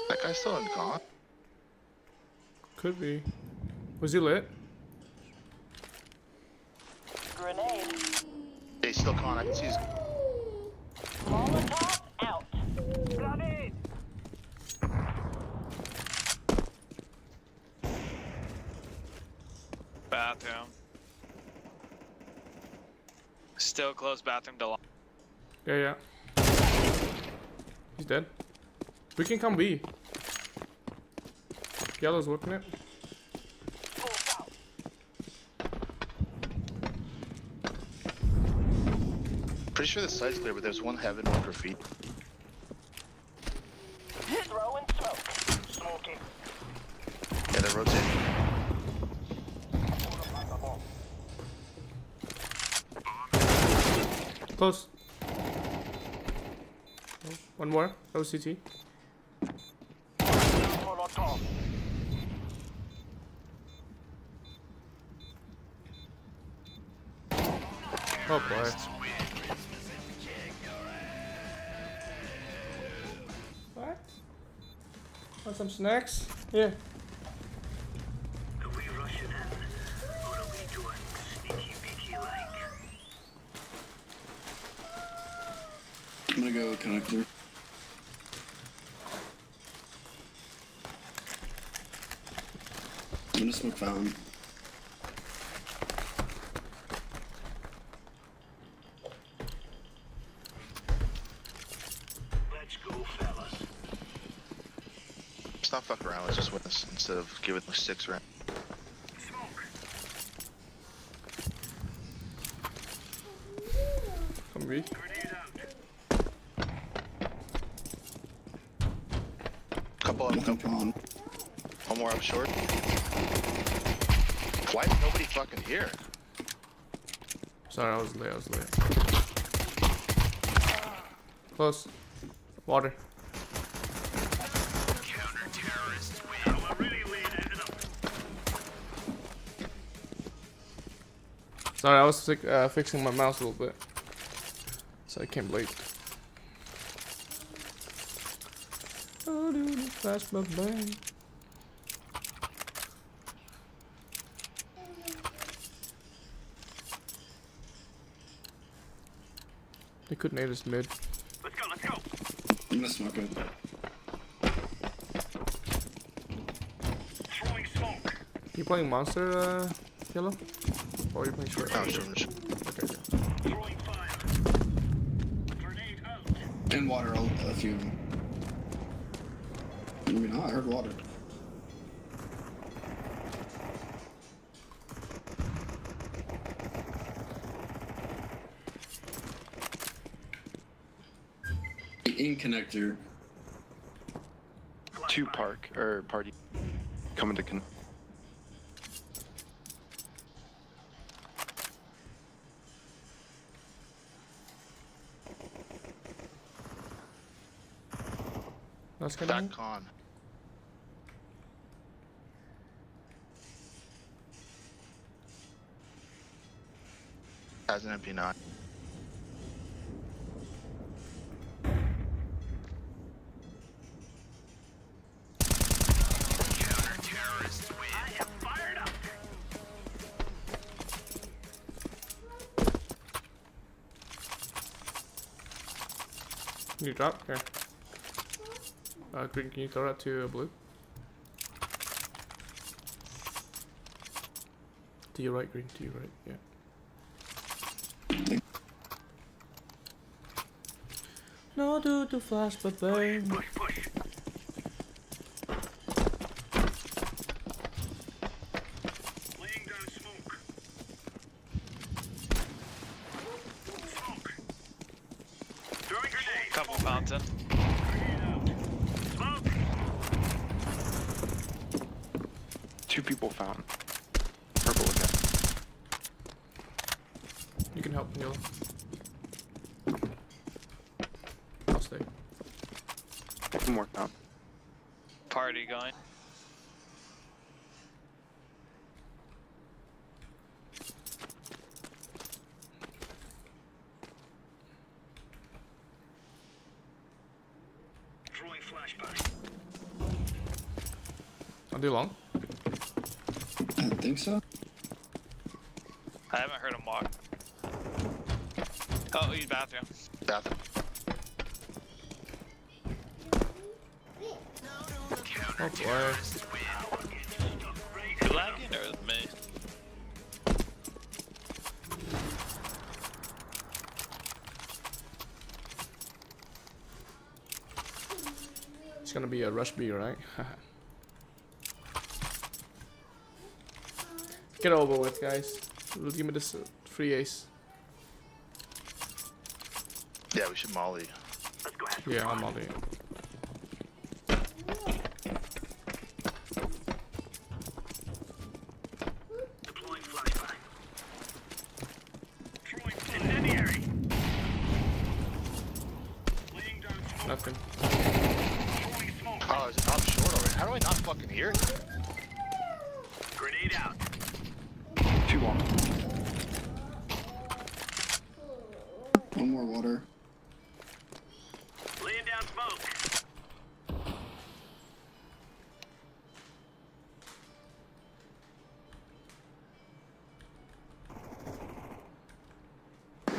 D: That guy's still in gone?
A: Could be. Was he lit?
P: Grenade.
D: Yeah, he's still con. I can see his.
P: Molotov out.
O: Grenade.
N: Bathroom. Still close bathroom to long.
A: Yeah. He's dead. We can come B. Yellow's whipping it.
D: Pretty sure the site's clear, but there's one heaven, one graffiti.
P: Throwing smoke.
O: Smoking.
D: Yeah, they're rotating.
A: Close. One more. That was CT.
O: Molotov.
A: Oh boy. What? Want some snacks? Here.
O: Are we rushing in? Or are we doing sneaky peeky like?
L: I'm gonna go connector. I'm gonna smoke fountain.
M: Let's not fuck around. Let's just win this instead of giving them 6 rounds.
A: Come B.
M: Couple of them. Come. One more up short. Why is nobody fucking here?
A: Sorry, I was late. Close. Water. Sorry, I was fixing my mouse a little bit, so I came late. Oh, dude, fast but bang. They could nade us mid.
O: Let's go.
L: I'm gonna smoke it.
O: Throwing smoke.
A: You playing monster, Yellow? Or are you playing short?
M: Oh, sure.
A: Okay.
O: Throwing fire. Grenade out.
L: And water, a few of them. Maybe not, I heard water. In connector.
M: 2 park or party coming to con.
A: Let's get
M: Back con. Has an MP9.
O: Counter-terrorists win. I am fired up.
A: Can you drop? Here. Green, can you throw that to blue? To your right, green, to your right, yeah. No, dude, to flash, but bang.
O: Push. Laying down smoke. Smoke. Throwing grenade.
N: Couple fountain.
O: Grenade out. Smoke.
M: 2 people fountain. Purple again.
A: You can help, Neil. I'll stay.
M: 1 more fountain.
N: Party going.
O: Throwing flashbang.
A: I'll do long.
L: I think so.
N: I haven't heard him walk. Oh, he's bathroom.
M: Bathroom.
A: Oh boy.
N: You lagging or with me?
A: It's gonna be a rush B, right? Get over with, guys. Give me this free ace.
M: Yeah, we should molly.
A: Yeah, I'm all in.
O: Deploying flashbang. Throwing incendiary. Laying down smoke.
A: Nothing.
O: Throwing smoke.
M: Oh, is it up short already? How do I not fucking hear it?
O: Grenade out.
M: 2 long.
L: One more water.
O: Laying down smoke.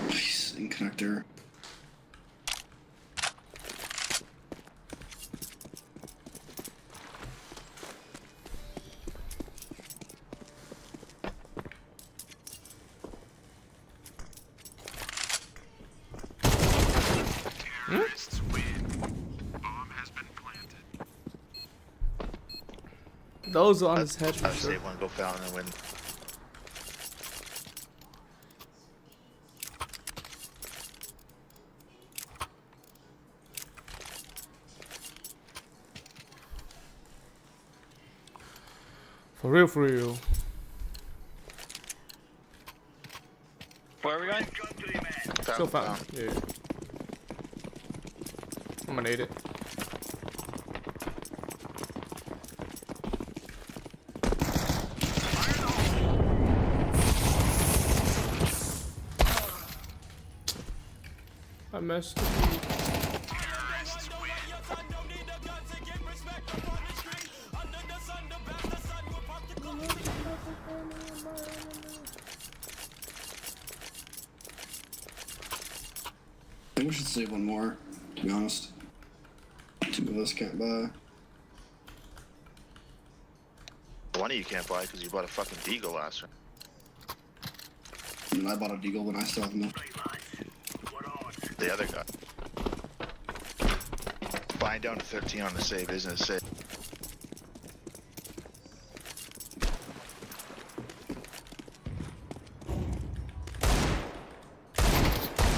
L: Nice, in connector.
O: Terrorists win. Bomb has been planted.
A: Those are on his head for
S: I'd
A: sure.
S: save one, go Fountain and win.
A: For real, for real.
N: Where are we going?
A: Still Fountain. Yeah. I'm gonna nade it. I messed up.
L: I think we should save one more, to be honest. Two of us can't buy.
S: One of you can't buy because you bought a fucking Deagle last round.
L: I mean, I bought a Deagle when I still have no.
S: The other guy. Buying down to 13 on the save isn't a save.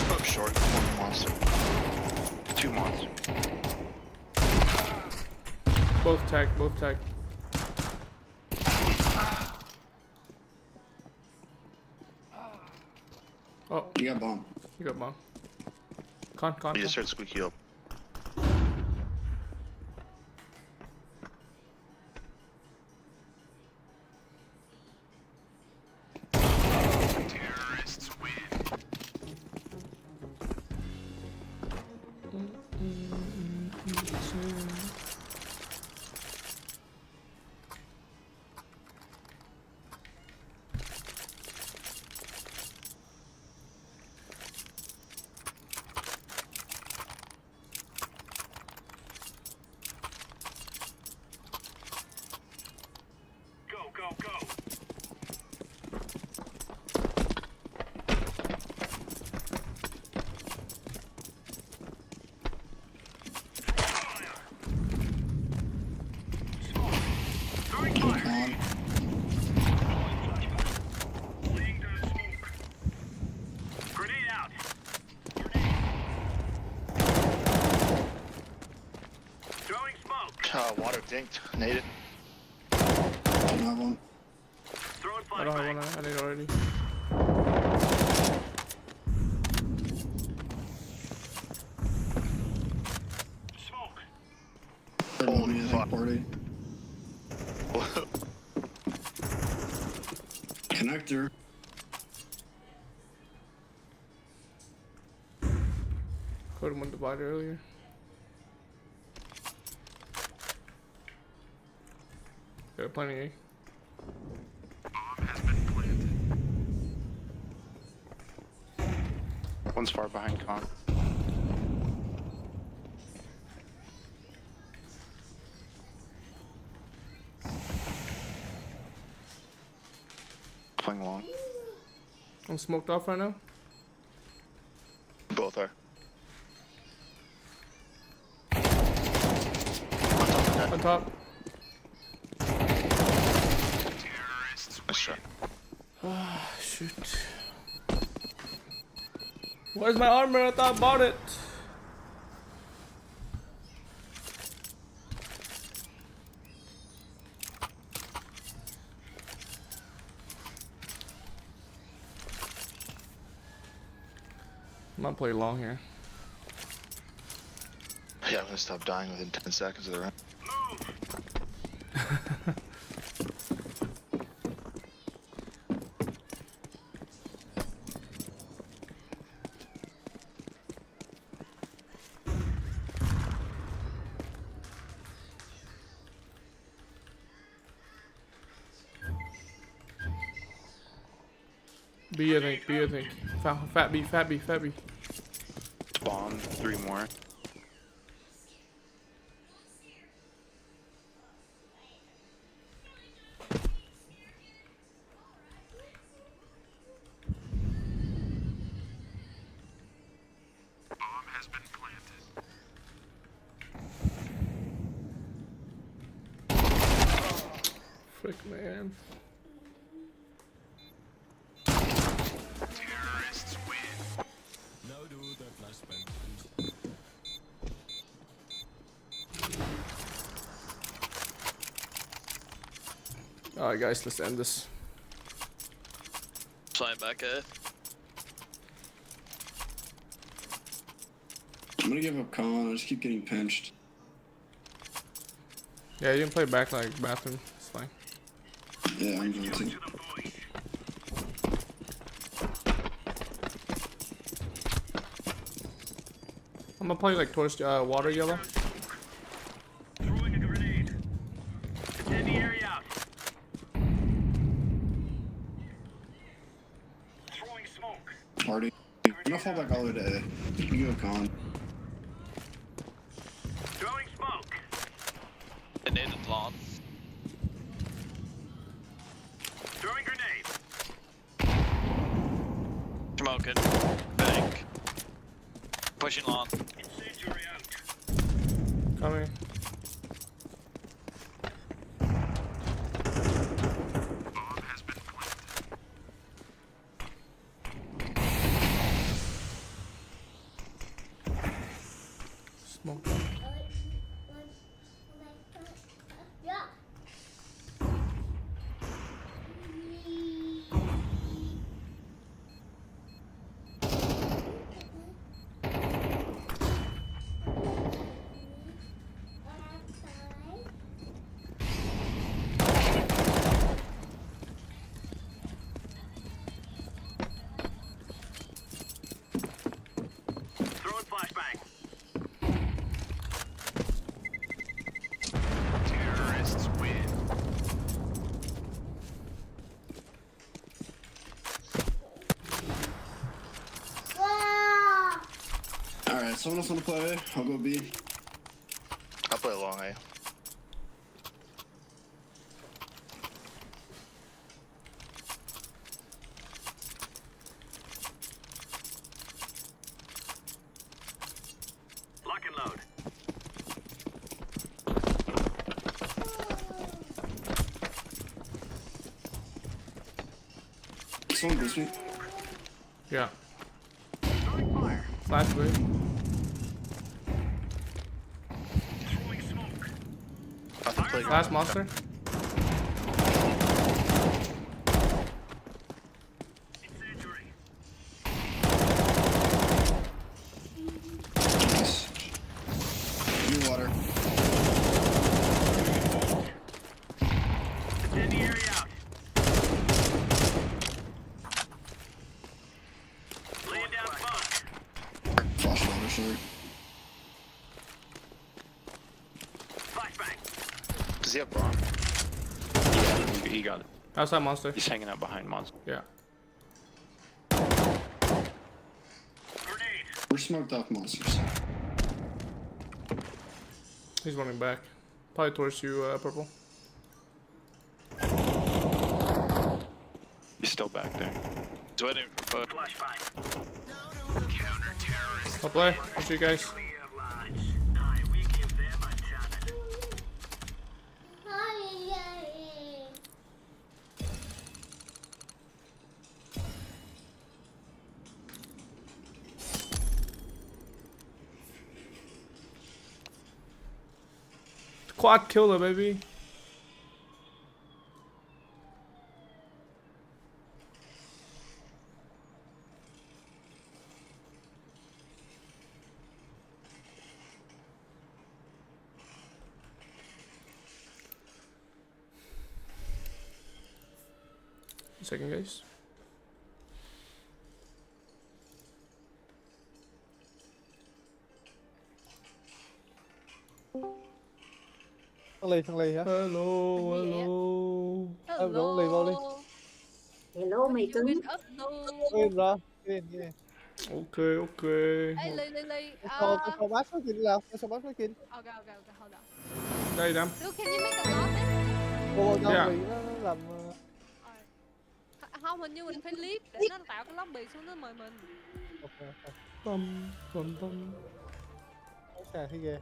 S: Up short, one monster. Two monsters.
A: Both tag, both tag. Oh.
L: You got bomb.
A: You got bomb. Con.
S: You just heard squeaky up.
O: Terrorists win. Go.
L: On.
O: Grenade out. Throwing smoke.
S: Water dinked. Naded.
L: Don't have one.
O: Throwing
A: I don't have one. I need already.
L: Holy fuck. Party. Connector.
A: Caught him on the body earlier. Got plenty, eh?
M: One's far behind Con. Playing long.
A: I'm smoked off right now.
S: Both are.
A: On top.
S: Nice try.
A: Ah, shoot. Where's my armor? I thought I bought it. I'm gonna play long here.
S: Yeah, I'm gonna stop dying within 10 seconds of the round.
A: B, I think. Fat B.
M: Spawn, 3 more.
O: Bomb has been planted.
A: quick, man.
R: Terrorists win. Now do the flashbang.
A: Alright, guys, let's end this.
N: Flying back A.
L: I'm gonna give up Colin. I just keep getting pinched.
A: Yeah, you can play back like bathroom. It's fine.
L: Yeah, I'm going to.
A: I'm gonna play like towards water yellow.
O: Throwing a grenade. Defend the area out. Throwing smoke.
L: Party. I'm gonna fall back all the way to A. You go Colin.
O: Throwing smoke.
N: Grenade lawn.
O: Throwing grenade.
N: Smoking. Bank. Pushing lawn.
O: Incendiary out.
A: Coming.
R: Bomb has been planted.
A: Smoke.
O: Throwing flashbang.
R: Terrorists win.
L: Alright, someone else wanna play A? I'll go B.
S: I'll play long A.
O: Lock and load.
L: Someone boost me.
A: Yeah.
O: Throwing fire.
A: Flash wave.
O: Throwing smoke.
S: Nothing playground.
A: Last monster.
O: Incendiary.
L: Nice. Give me water.
O: Defend the area out. Laying down smoke.
L: Flash water, sorry.
O: Flashbang.
M: Does he have bomb? Yeah, he got it.
A: Outside monster.
M: He's hanging out behind monster.
A: Yeah.
O: Grenade.
L: We're smoked off monsters.
A: He's running back. Probably towards you, purple.
M: He's still back there.
N: He's waiting for push.
O: Flashbang.
R: Counter terrorist.
A: I'll play. I'll see you guys.
O: Clear lines. Aye, we give them a challenge.
A: Quad killer, baby. Second, guys.
Q: Thằng lì hả?
A: Hello, hello.
Q: Rủ lì vô đi.
T: Hello mày cưng.
Q: Yên ra. Yên.
A: Ok, ok.
T: Ê Lee.
Q: Sao bác nói chuyện nào? Sao bác nói chuyện?
T: Okay, hold on.
A: Đây, Đam.
T: Look, can you make a lobby?
Q: Cô đâu
A: Yeah.
Q: bị nó làm...
T: Không, hình như mình phải leave để nó tạo cái lobby xuống nó mời mình.
A: Bum, bum, bum.
Q: Xà thấy ghê.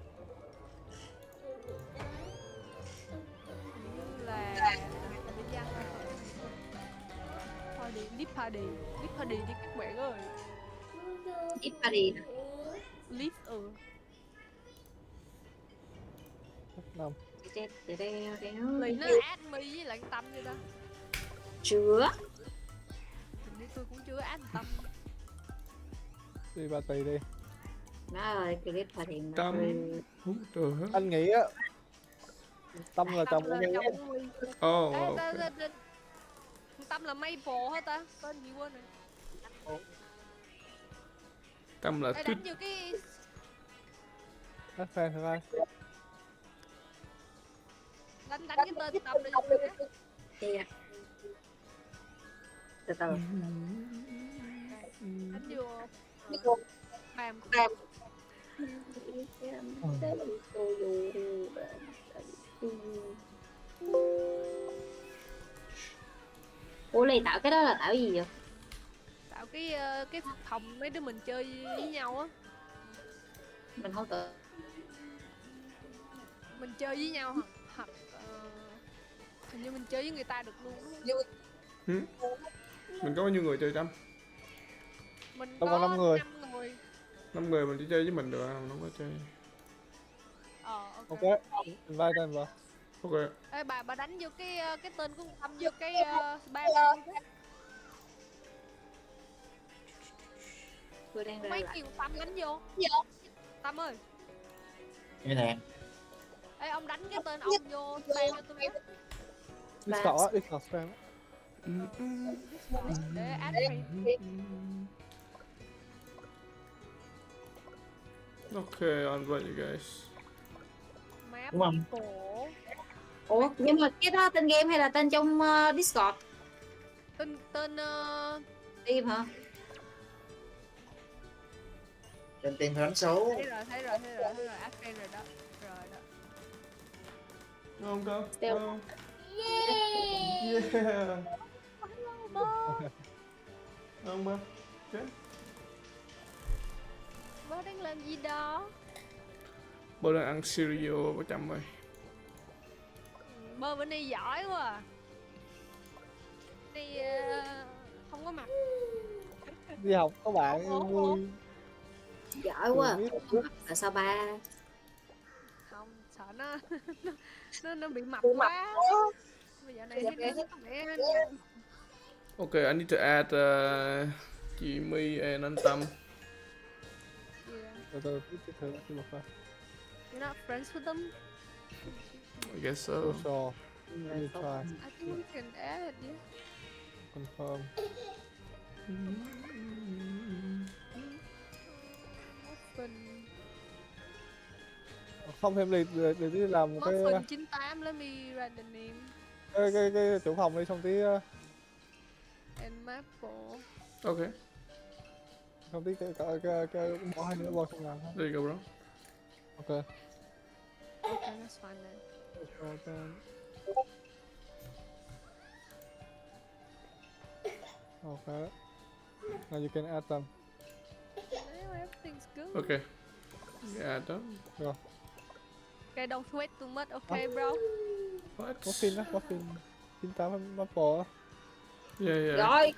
T: Là Leaf party đi các bạn ơi.
U: Ít party.
T: Leaf
Q: Năm.
T: Lì nó add me với lại Tâm vậy ta.
U: Chưa.
T: Hình như tôi cũng chưa add Tâm.
Q: Đi party đi.
U: Má ơi, clip party.
A: Tâm.
Q: Anh nghĩ á, Tâm là chồng của
T: chồng
Q: Nghi á.
T: của Nghi.
A: Oh,
T: Ê,
A: okay.
T: Tâm là Maple hả ta? Tên gì quên rồi.
A: Tâm là
T: Ê,
A: tuyết.
T: đánh vô cái
Q: Add fan thử coi.
T: đánh cái tên Tâm để vô cái.
U: Dạ. Từ từ.
T: Đánh vô. Bam.
U: Ủa Ly tạo cái đó là tạo gì vậy?
T: Tạo cái phòng mấy đứa mình chơi với nhau á.
U: Mình không tự.
T: Mình chơi với nhau hoặc hình như mình chơi với người ta được luôn đúng không?
A: Mình có bao nhiêu người chơi Tâm?
T: Mình
Q: Tôi
T: có
Q: có 5 người.
T: 5 người.
A: 5 người mình chỉ chơi với mình được không? Không có chơi.
T: Ok.
Q: Ok, invite tên vào.
A: Ok.
T: Ê bà đánh vô cái tên của Tâm vô cái ba
U: Tôi đang ra
T: mấy
U: lại.
T: kêu Tâm đánh vô. Tâm ơi.
V: Nghe nè.
T: Ê ông đánh cái tên ông vô spam cho tôi biết.
Q: Discord á, Discord spam á.
T: Để add friend.
A: Okay, I'll invite you guys.
T: Map
V: Đúng không?
T: cổ.
U: Ủa, nhưng mà cái đó tên game hay là tên trong Discord?
T: Tên
U: Team hả?
V: Tên tiền phải đánh số.
T: thấy rồi, add friend rồi đó. Rồi đó.
A: Không đâu.
U: Still.
A: Yeah. Không ba. Okay.
T: Bố đang làm gì đó?
A: Bố đang ăn cereal với chăm ơi.
T: Bơ bữa nay giỏi quá à. Nay không có mặt.
Q: Đi học có bạn vui.
U: Giỏi quá. Tại sao ba?
T: Không, sợ nó bị mập quá. Bây giờ này thấy nó khỏe.
A: Okay, I need to add Jimmy and Antam.
Q: Từ từ, tôi một coi.
T: You're not friends with them?
A: I guess so.
Q: So, you try.
T: I think we can add, yeah.
Q: Confirm.
T: Open.
Q: Không thêm đi, để tí làm một cái...
T: Muffin 98, let me write the name.
Q: Cái chủ phòng đi, xong tí...
T: And Maple.
A: Okay.
Q: Xong tí cái bỏ hai nữa, bỏ không làm.
A: There you go, bro.
Q: Okay.
T: Okay, that's fine then.
Q: Okay. Now you can add them.
T: Well, everything's good.
A: Okay. Yeah, done.
Q: Rồi.
T: Okay, don't sweat too much, okay, bro?
A: What?
Q: Muffin á, Muffin 98 Maple á.
A: Yeah.
U: Rồi.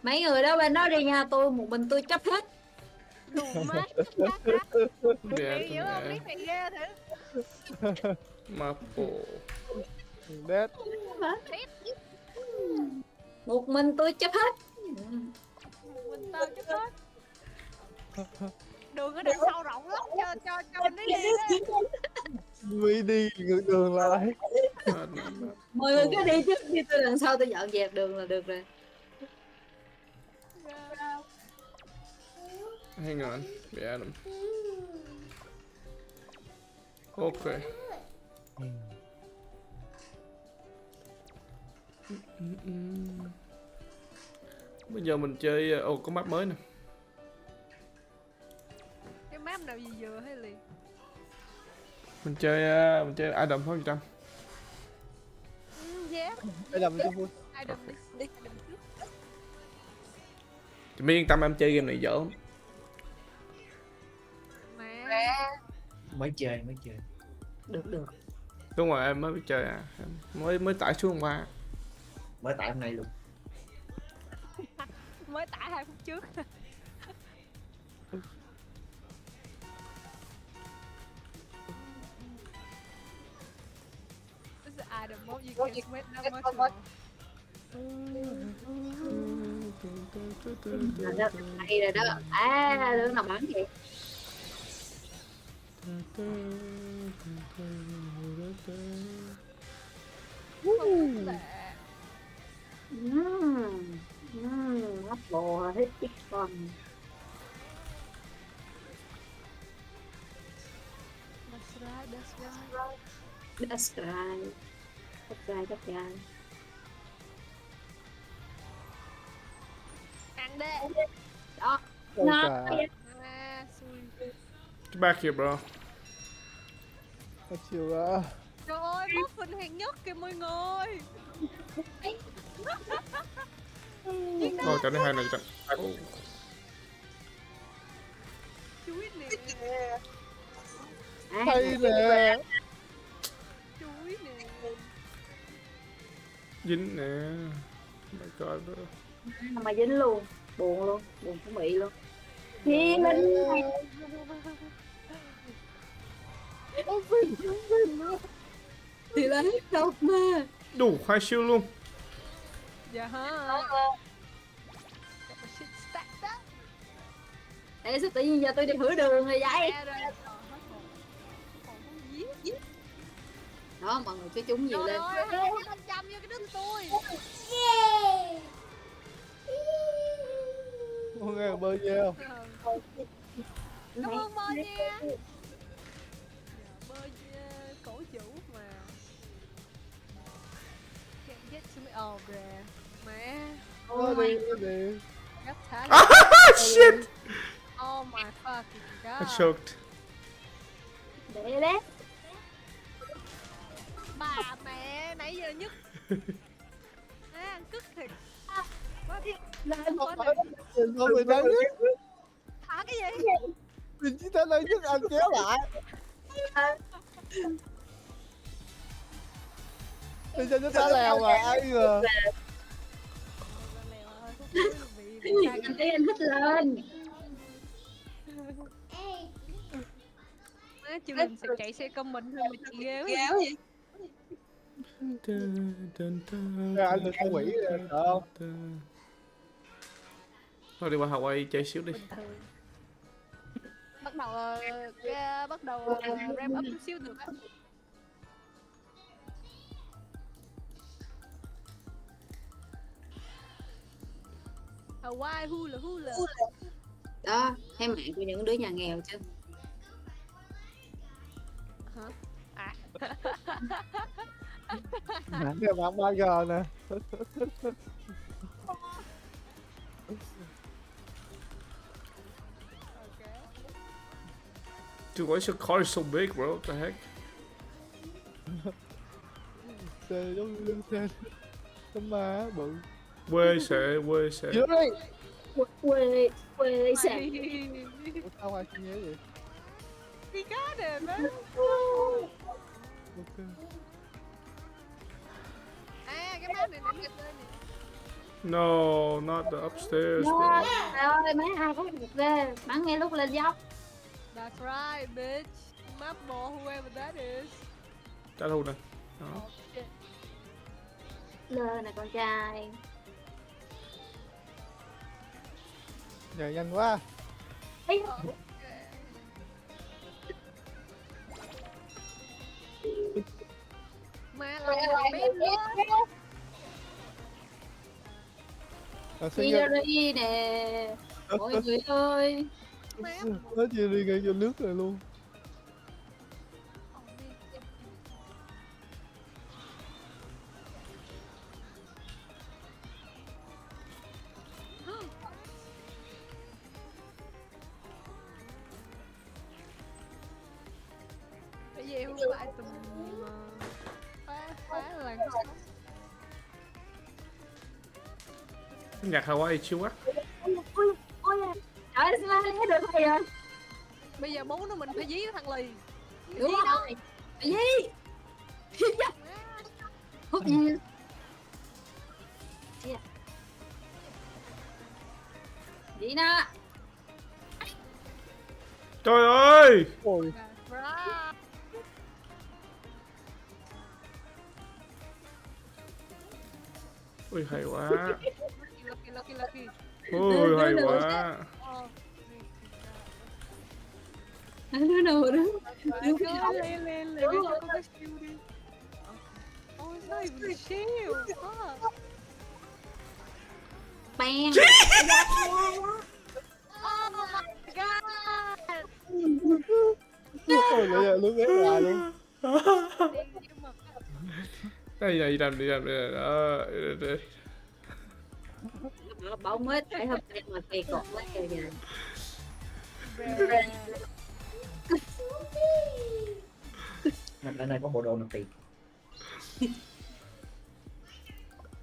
U: Mấy người đó bên đó đi nha, tôi một mình tôi chấp hết.
T: Đủ mát.
A: Yeah,
T: Hiểu không? Biết mày ghê thử.
A: Maple.
Q: Dead.
U: Một mình tôi chấp hết.
T: Mình tao chấp hết. Đường ở đằng sau rộng lắm cho mình đi đó.
Q: Mới đi ngược đường lại.
U: Mọi người cứ đi trước đi, tôi đằng sau tôi dọn dẹp đường là được rồi.
A: Hang on. We add him. Okay. Bây giờ mình chơi có map mới nè.
T: Cái map nào gì vừa hay liền?
A: Mình chơi Adam thôi 100.
T: Yeah.
Q: Adam cho vui.
T: Adam đi Adam trước.
A: Chị My yên tâm, em chơi game này dở lắm.
V: Mới chơi.
U: Được.
A: Đúng rồi, em mới biết chơi à. Em mới tải xuống hôm qua.
V: Mới tải hôm nay luôn.
T: Mới tải 2 phút trước. This is Adam mode, you can sweat that much more.
U: Đó, hay rồi đó. À, đứa nào bắn vậy? Hấp bò hết chiếc con.
T: That's right, that's right.
U: That's right. That's right, that's right.
T: Ăn đi.
U: Đó.
Q: Ôi
U: Nó.
Q: trời.
T: À, xui.
A: Get back here, bro.
Q: Có chiều á.
T: Trời ơi, muffin hạng nhất kìa mọi người.
A: Rồi trận thứ hai này trận.
T: Chuối nè.
Q: Hay nè.
T: Chuối nè.
A: Dính nè. Oh my god, bro.
U: Mà dính luôn. Buồn luôn. Buồn cũng bị luôn. Chi Linh. Thì lấy độc mà.
A: Đủ 2 siêu luôn.
T: Dạ hả? Shit stacked up.
U: Ê, sao tự nhiên giờ tôi đi hửa đường rồi vậy? Đó, mọi người cho chúng nhiều lên.
T: Trời ơi, 200 vô cái đứa tôi.
U: Yeah.
Q: Con nghe bơi vô.
T: Cảm ơn bơi nha. Bơi cổ chủ mà. Can't get to me. Oh, bruh. Mẹ.
Q: Đi.
A: Shit!
T: Oh my fucking god.
A: I choked.
U: Để đấy.
T: Bà mẹ nãy giờ nhất. Ăn cứt thiệt.
Q: Lên một khỏi thôi mình đang nhất.
T: Thả cái gì?
Q: Mình chỉ tới đây nhất anh kéo lại. Mình cho nó ta lèo mà ai mà.
U: Anh thấy anh thích lên.
T: Má chị mình sẽ chạy xe công mình thôi mà chị ghê quá vậy.
Q: Anh đừng có quỷ rồi, sợ không?
A: Thôi đi qua Hawaii chơi xíu đi.
T: Bắt đầu ramp up chút xíu được á. Hawaii hula.
U: Đó, thấy mạng của những đứa nhà nghèo chứ.
T: Hả? À.
Q: Mạng cái mạng 3G nè.
A: Dude, why is your car so big, bro? What the heck?
Q: Xe giống như xe tấm má bự.
A: Quê xe.
Q: Vô đi.
U: Quê xe.
Q: Sao ai không nhớ vậy?
T: We got it, man.
Q: Ok.
T: À, cái map này nãy nghịch lên nè.
A: No, not the upstairs, bro.
U: Trời ơi, mấy ai có được ghê. Bắn ngay lúc lên dốc.
T: That's right, bitch. Map ball, whoever that is.
A: Trả thù nè. Đó.
T: Oh, shit.
U: Lên nè con trai.
Q: Nhờ nhanh quá.
U: Ấy.
T: Má lại bé nữa.
U: Đi ra đi nè. Mọi người ơi.
Q: Nó chia đi ngay vô nước rồi luôn.
T: Cái gì không phải tụi mình mà phá là
A: Nhạc Hawaii chill quá.
U: Ôi, trời ơi, sao lấy được vậy à?
T: bây giờ bố nó mình phải dí cái thằng lì.
U: Đúng rồi. Phải dí. Hút nha. Vậy đó.
A: Trời ơi.
Q: Ôi.
A: Ui hay quá.
T: Lucky.
A: Ui hay quá.
U: Đứa nào đứa
T: Lên cho con cái shield đi. Oh, it's not even shield. Fuck.
U: Bang.
T: Oh my god.
Q: Ôi lại luôn ghét lại luôn.
A: Đây làm đi.
U: Bảo mới thấy hôm nay mà kỳ cục quá trời kìa.
V: Bên này có bộ đồ nạp tiền.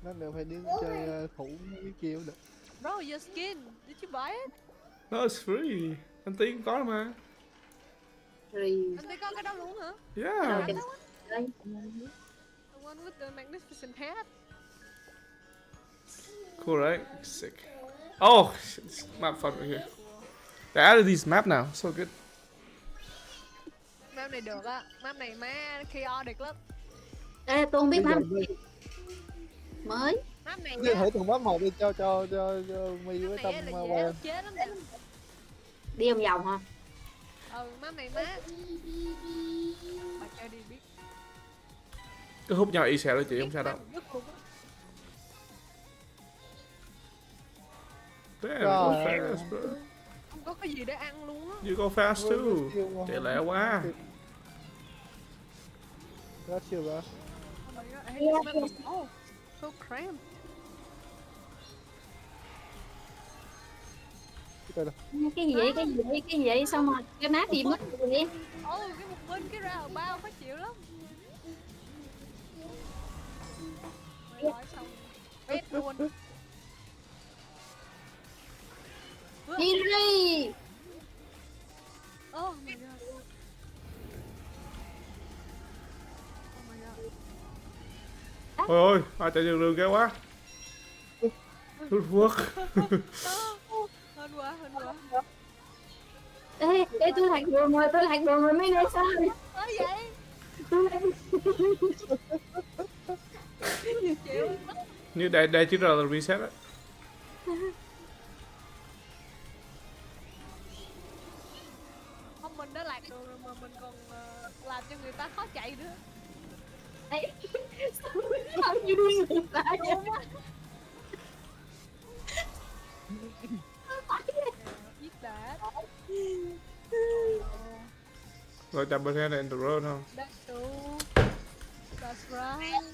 Q: Nó đều phải đi chơi thủ cái kia được.
T: Bro, your skin. Did you buy it?
A: No, it's free. Anh Tiến có mà.
U: Free.
T: Anh thấy có cái đó luôn hả?
A: Yeah.
T: The one with the magnificent hat.
A: Cool, right? Sick. Oh, it's map fun right here. They added these map now. So good.
T: Map này được á. Map này má chaotic lắm.
U: Ê, tôi không biết map mới.
T: Map này
Q: Đi thử từng map một đi cho Mi với Tâm qua.
U: Đi vòng vòng hả?
T: Ừ, map này má. Bà chơi đi biết.
A: Cứ hút nhau y xèo đó chị, không sao đâu. Damn, you go fast, bro.
T: Không có cái gì để ăn luôn á.
A: You go fast too. Chạy lẹ quá.
Q: Đó chưa bro.
T: Oh my god, I hate this map. Oh, so cramped.
U: Cái gì vậy? Sao mà cái map gì mất vậy?
T: Oh, cái một bên cái ra bao khó chịu lắm. Mày nói xong. Ép luôn.
U: Đi đi.
T: Oh my god. Oh my god.
A: Ôi ôi, ai chạy đường ghê quá. Hút quốc.
T: Hên quá.
U: Ê, tôi lạc đường rồi mấy nay sao?
T: Ơ vậy? Chịu.
A: Như đây chỉ là reset á.
T: Không, mình đã lạc đường rồi mà mình còn làm cho người ta khó chạy nữa.
U: Ê, sao như đi ngược lại vậy?
T: Giết đã.
A: Rồi chạm bên in the road không?
T: That's true. That's right.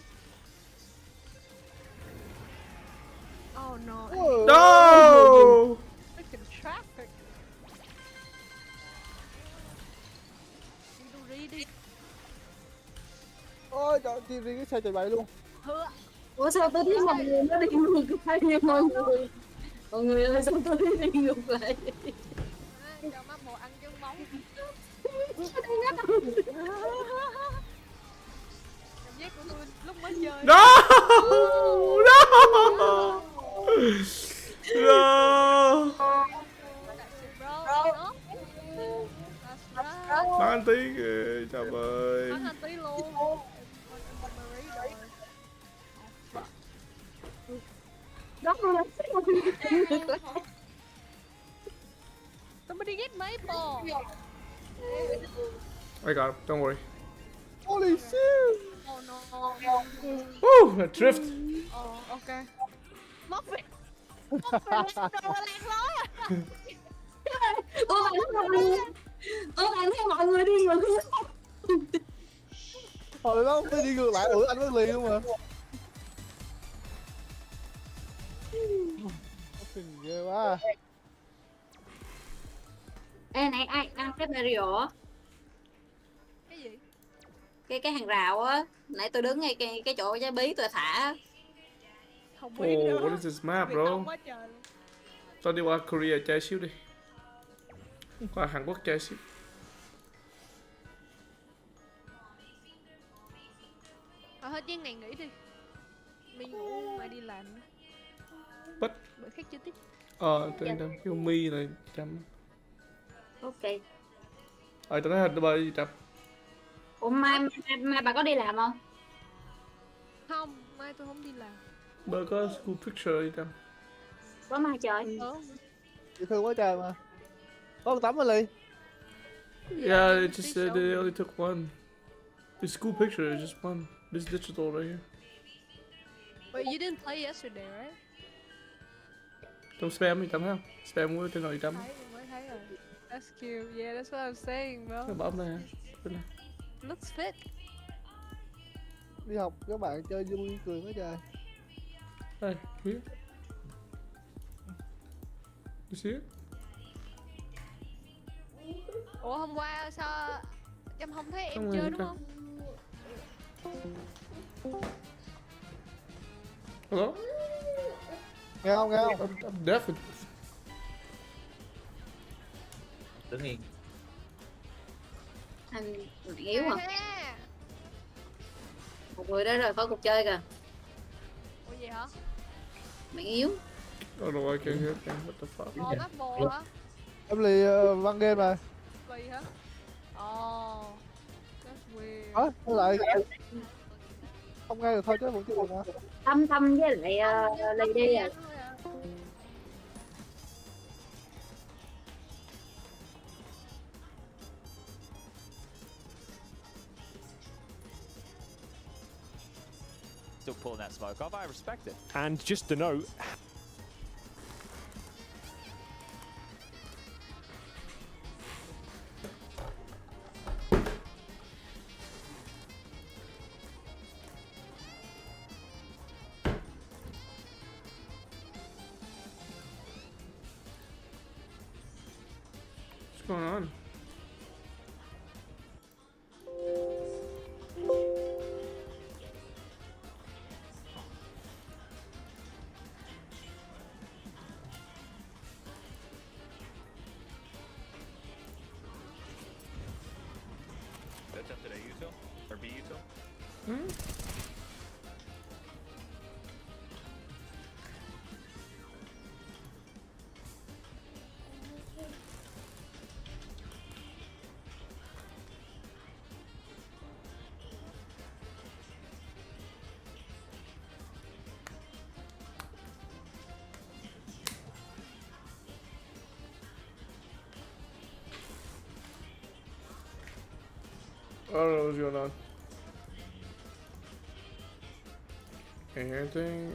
T: Oh no.
A: No!
T: Freaking traffic. Đi.
Q: Ôi trời, tìm đi cái xe chạy bậy luôn.
U: Ủa sao tôi thấy mọi người nó đi ngược lại vậy mọi người? Mọi người ơi sao tôi thấy đi ngược lại vậy?
T: Cho má bồ ăn chân bóng. Cảm giác của tôi lúc mới chơi.
A: No! Bắn anh tí kìa, trời ơi.
T: Bắn anh tí luôn.
U: Đó là
T: Somebody get maple.
A: I got him, don't worry.
Q: Holy shit!
T: Oh no.
A: Woo, a drift.
T: Oh, okay. Mất việc. Đồ lạc lối à.
U: Tôi thấy mọi người đi ngược lại.
Q: Hồi đó tôi đi ngược lại, anh mới liền luôn mà. Ghê quá.
U: Ê này ai ăn cái barrier á?
T: Cái gì?
U: Cái hàng rào á. Nãy tôi đứng ngay cái chỗ trái bí tôi thả.
T: Không biết nữa.
A: Oh, what is this map, bro? Tôi đi qua Korea chơi xíu đi. Qua Hàn Quốc chơi xíu.
T: Hết chuyến này nghỉ đi. Mình ngủ mai đi làm nữa.
A: Bất.
T: Bữa khác chơi tiếp.
A: Tên Trâm, kêu Mi là Trâm.
U: Ok.
A: Tao nói hình bà gì Trâm?
U: Ủa mai bà có đi làm không?
T: Không, mai tôi không đi làm.
A: Bà có school picture gì Trâm?
U: Có mai trời.
Q: Dễ thương quá trời mà. Có con tắm rồi Ly.
A: Yeah, it just said they only took one. The school picture is just one. This digital right here.
T: But you didn't play yesterday, right?
A: Trong spam gì Trâm thấy không? Spam của tên rồi Trâm.
T: Mới thấy rồi. That's cute. Yeah, that's what I'm saying, bro.
A: Cái bấm này. Bên này.
T: Looks fit.
Q: Đi học các bạn chơi vui cười quá trời.
A: Hey, here. You see it?
T: Ủa hôm qua sao em không thấy em
A: Không
T: chơi
A: rồi,
T: đúng không?
A: Hello?
Q: Nghe không, nghe không?
A: I'm deaf.
V: Đứng yên.
U: Anh yếu à? Một người đó rời khỏi cuộc chơi kìa.
T: Ủa gì hả?
A: Oh
U: Bạn yếu.
A: no, I can't hear things. What the fuck?
T: Ồ, bắp bồ hả?
Q: Em Ly văn game mà.
T: Vì hả? Ồ, that's weird.
Q: Hả? Sao lại không nghe được thôi chứ vẫn chưa được hả?
U: Tâm với lại Ly đi à.
I: Still pulling that smoke off. I respect it.
F: And just to note,
A: What's going on?
E: That's up to the util or B util.
A: I don't know what's going on. Can't hear anything.